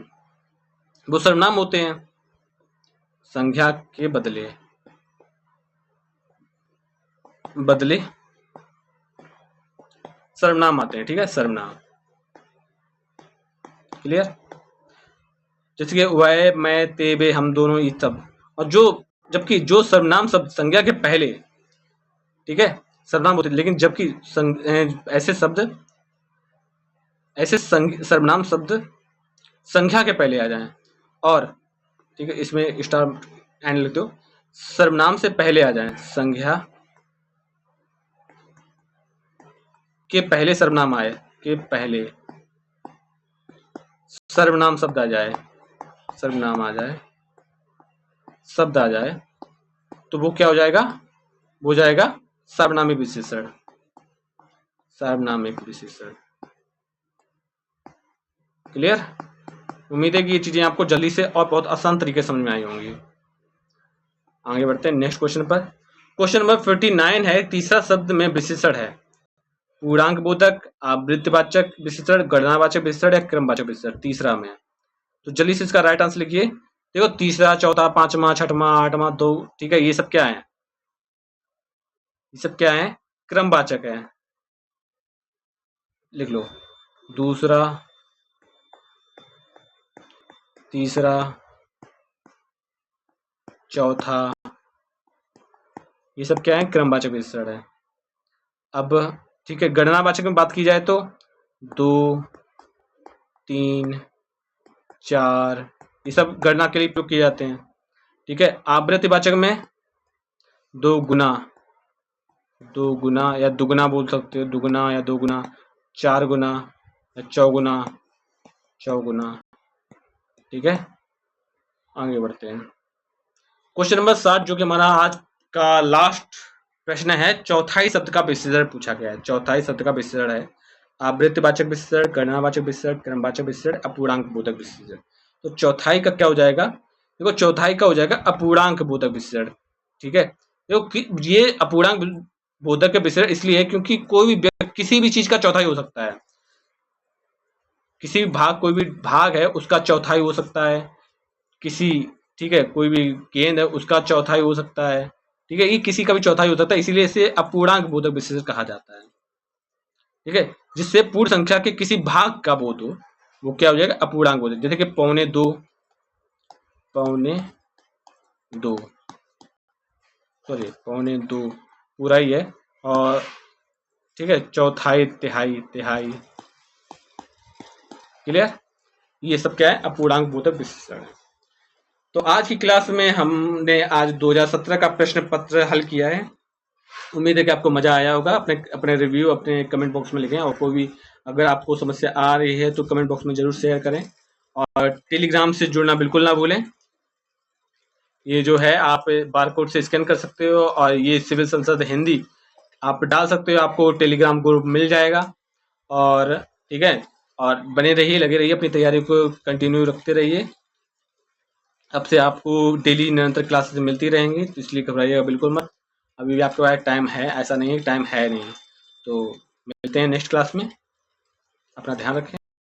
वो सर्वनाम होते हैं। संख्या के बदले सर्वनाम आते हैं। ठीक है, सर्वनाम। क्लियर? जैसे कि वह, मैं, ते, वे, हम दोनों, ये सब। और जबकि जो सर्वनाम शब्द संज्ञा के पहले, ठीक है, सर्वनाम होते, लेकिन जबकि ऐसे सर्वनाम शब्द संख्या के पहले आ जाएं, और ठीक है, इसमें स्टार एंड लिख दो, सर्वनाम से पहले आ जाएं, संज्ञा के पहले सर्वनाम आए, के पहले सर्वनाम शब्द आ जाए, शब्द आ जाए, तो वो क्या हो जाएगा? वो हो जाएगा सार्वनामिक विशेषण। क्लियर? उम्मीद है कि ये चीजें आपको जल्दी से और बहुत आसान तरीके से समझ में आई होंगी। आगे बढ़ते हैं नेक्स्ट क्वेश्चन पर। क्वेश्चन नंबर 59 है, तीसरा शब्द में विशेषण है। पूर्णांक बोधक, आवृत्तिवाचक विशेषण, गणनावाचक विशेषण या क्रमवाचक विशेषण? तीसरा में, तो जल्दी से इसका राइट आंसर लिखिए। देखो, तीसरा, चौथा, पांचवा, छठवां, आठवां, दो, ठीक है, ये सब क्या है? क्रमवाचक है। लिख लो, दूसरा, तीसरा, चौथा, ये सब क्या है? क्रमवाचक विशेषण है। अब ठीक है, गणनावाचक में बात की जाए तो 2, 3, 4, ये सब गणना के लिए उपयोग किए जाते हैं। ठीक है, आवृत्तिवाचक में 2 गुना या दुगुना बोल सकते हो, दुगुना या 2 गुना, 4 गुना या चौगुना। ठीक है, आगे बढ़ते हैं। क्वेश्चन नंबर 7 जो कि हमारा आज का लास्ट प्रश्न है, चौथाई शब्द का विशेषण पूछा गया है। चौथाई शब्द का विशेषण है आवृत्तिवाचक विशेषण, गणनावाचक विशेषण, क्रमवाचक विशेषण, अपूर्णांक बोधक विशेषण। तो चौथाई का क्या हो जाएगा? देखो, चौथाई का हो जाएगा अपूर्णांक बोधक विशेषण। ठीक है, देखो, ये अपूर्णांक बोधक का विशेषण इसलिए है क्योंकि कोई भी किसी भी चीज का चौथाई हो सकता है। किसी भी भाग, कोई भी भाग है उसका चौथाई हो सकता है। ठीक है, कोई भी गेंद है उसका चौथाई हो सकता है। ठीक है, ये किसी का भी चौथाई हो सकता है, इसीलिए इसे अपूर्णांक बोधक विशेषण कहा जाता है। ठीक है, जिससे पूर्ण संख्या के किसी भाग का बोध हो, वो क्या हो जाएगा? अपूर्णांक बोधक। जैसे कि पौने दो, पौने दो पूरा ही है, और ठीक है, चौथाई, तिहाई। क्लियर? ये सब क्या है, अपूर्णांक बोधक विश्लेषण है। तो आज की क्लास में हमने आज 2017 का प्रश्न पत्र हल किया है। उम्मीद है कि आपको मजा आया होगा। अपने अपने रिव्यू अपने कमेंट बॉक्स में लिखें, और कोई भी अगर आपको समस्या आ रही है तो कमेंट बॉक्स में जरूर शेयर करें, और टेलीग्राम से जुड़ना बिल्कुल ना भूलें। ये जो है आप बारकोड से स्कैन कर सकते हो, और ये सिविल संसद हिंदी आप डाल सकते हो, आपको टेलीग्राम ग्रुप मिल जाएगा। और ठीक है, और बने रहिए, लगे रहिए, अपनी तैयारी को कंटिन्यू रखते रहिए। अब से आपको डेली निरंतर क्लासेस मिलती रहेंगी, तो इसलिए घबराइएगा बिल्कुल मत। अभी भी आपके पास टाइम है, ऐसा नहीं है टाइम है नहीं। तो मिलते हैं नेक्स्ट क्लास में, अपना ध्यान रखें।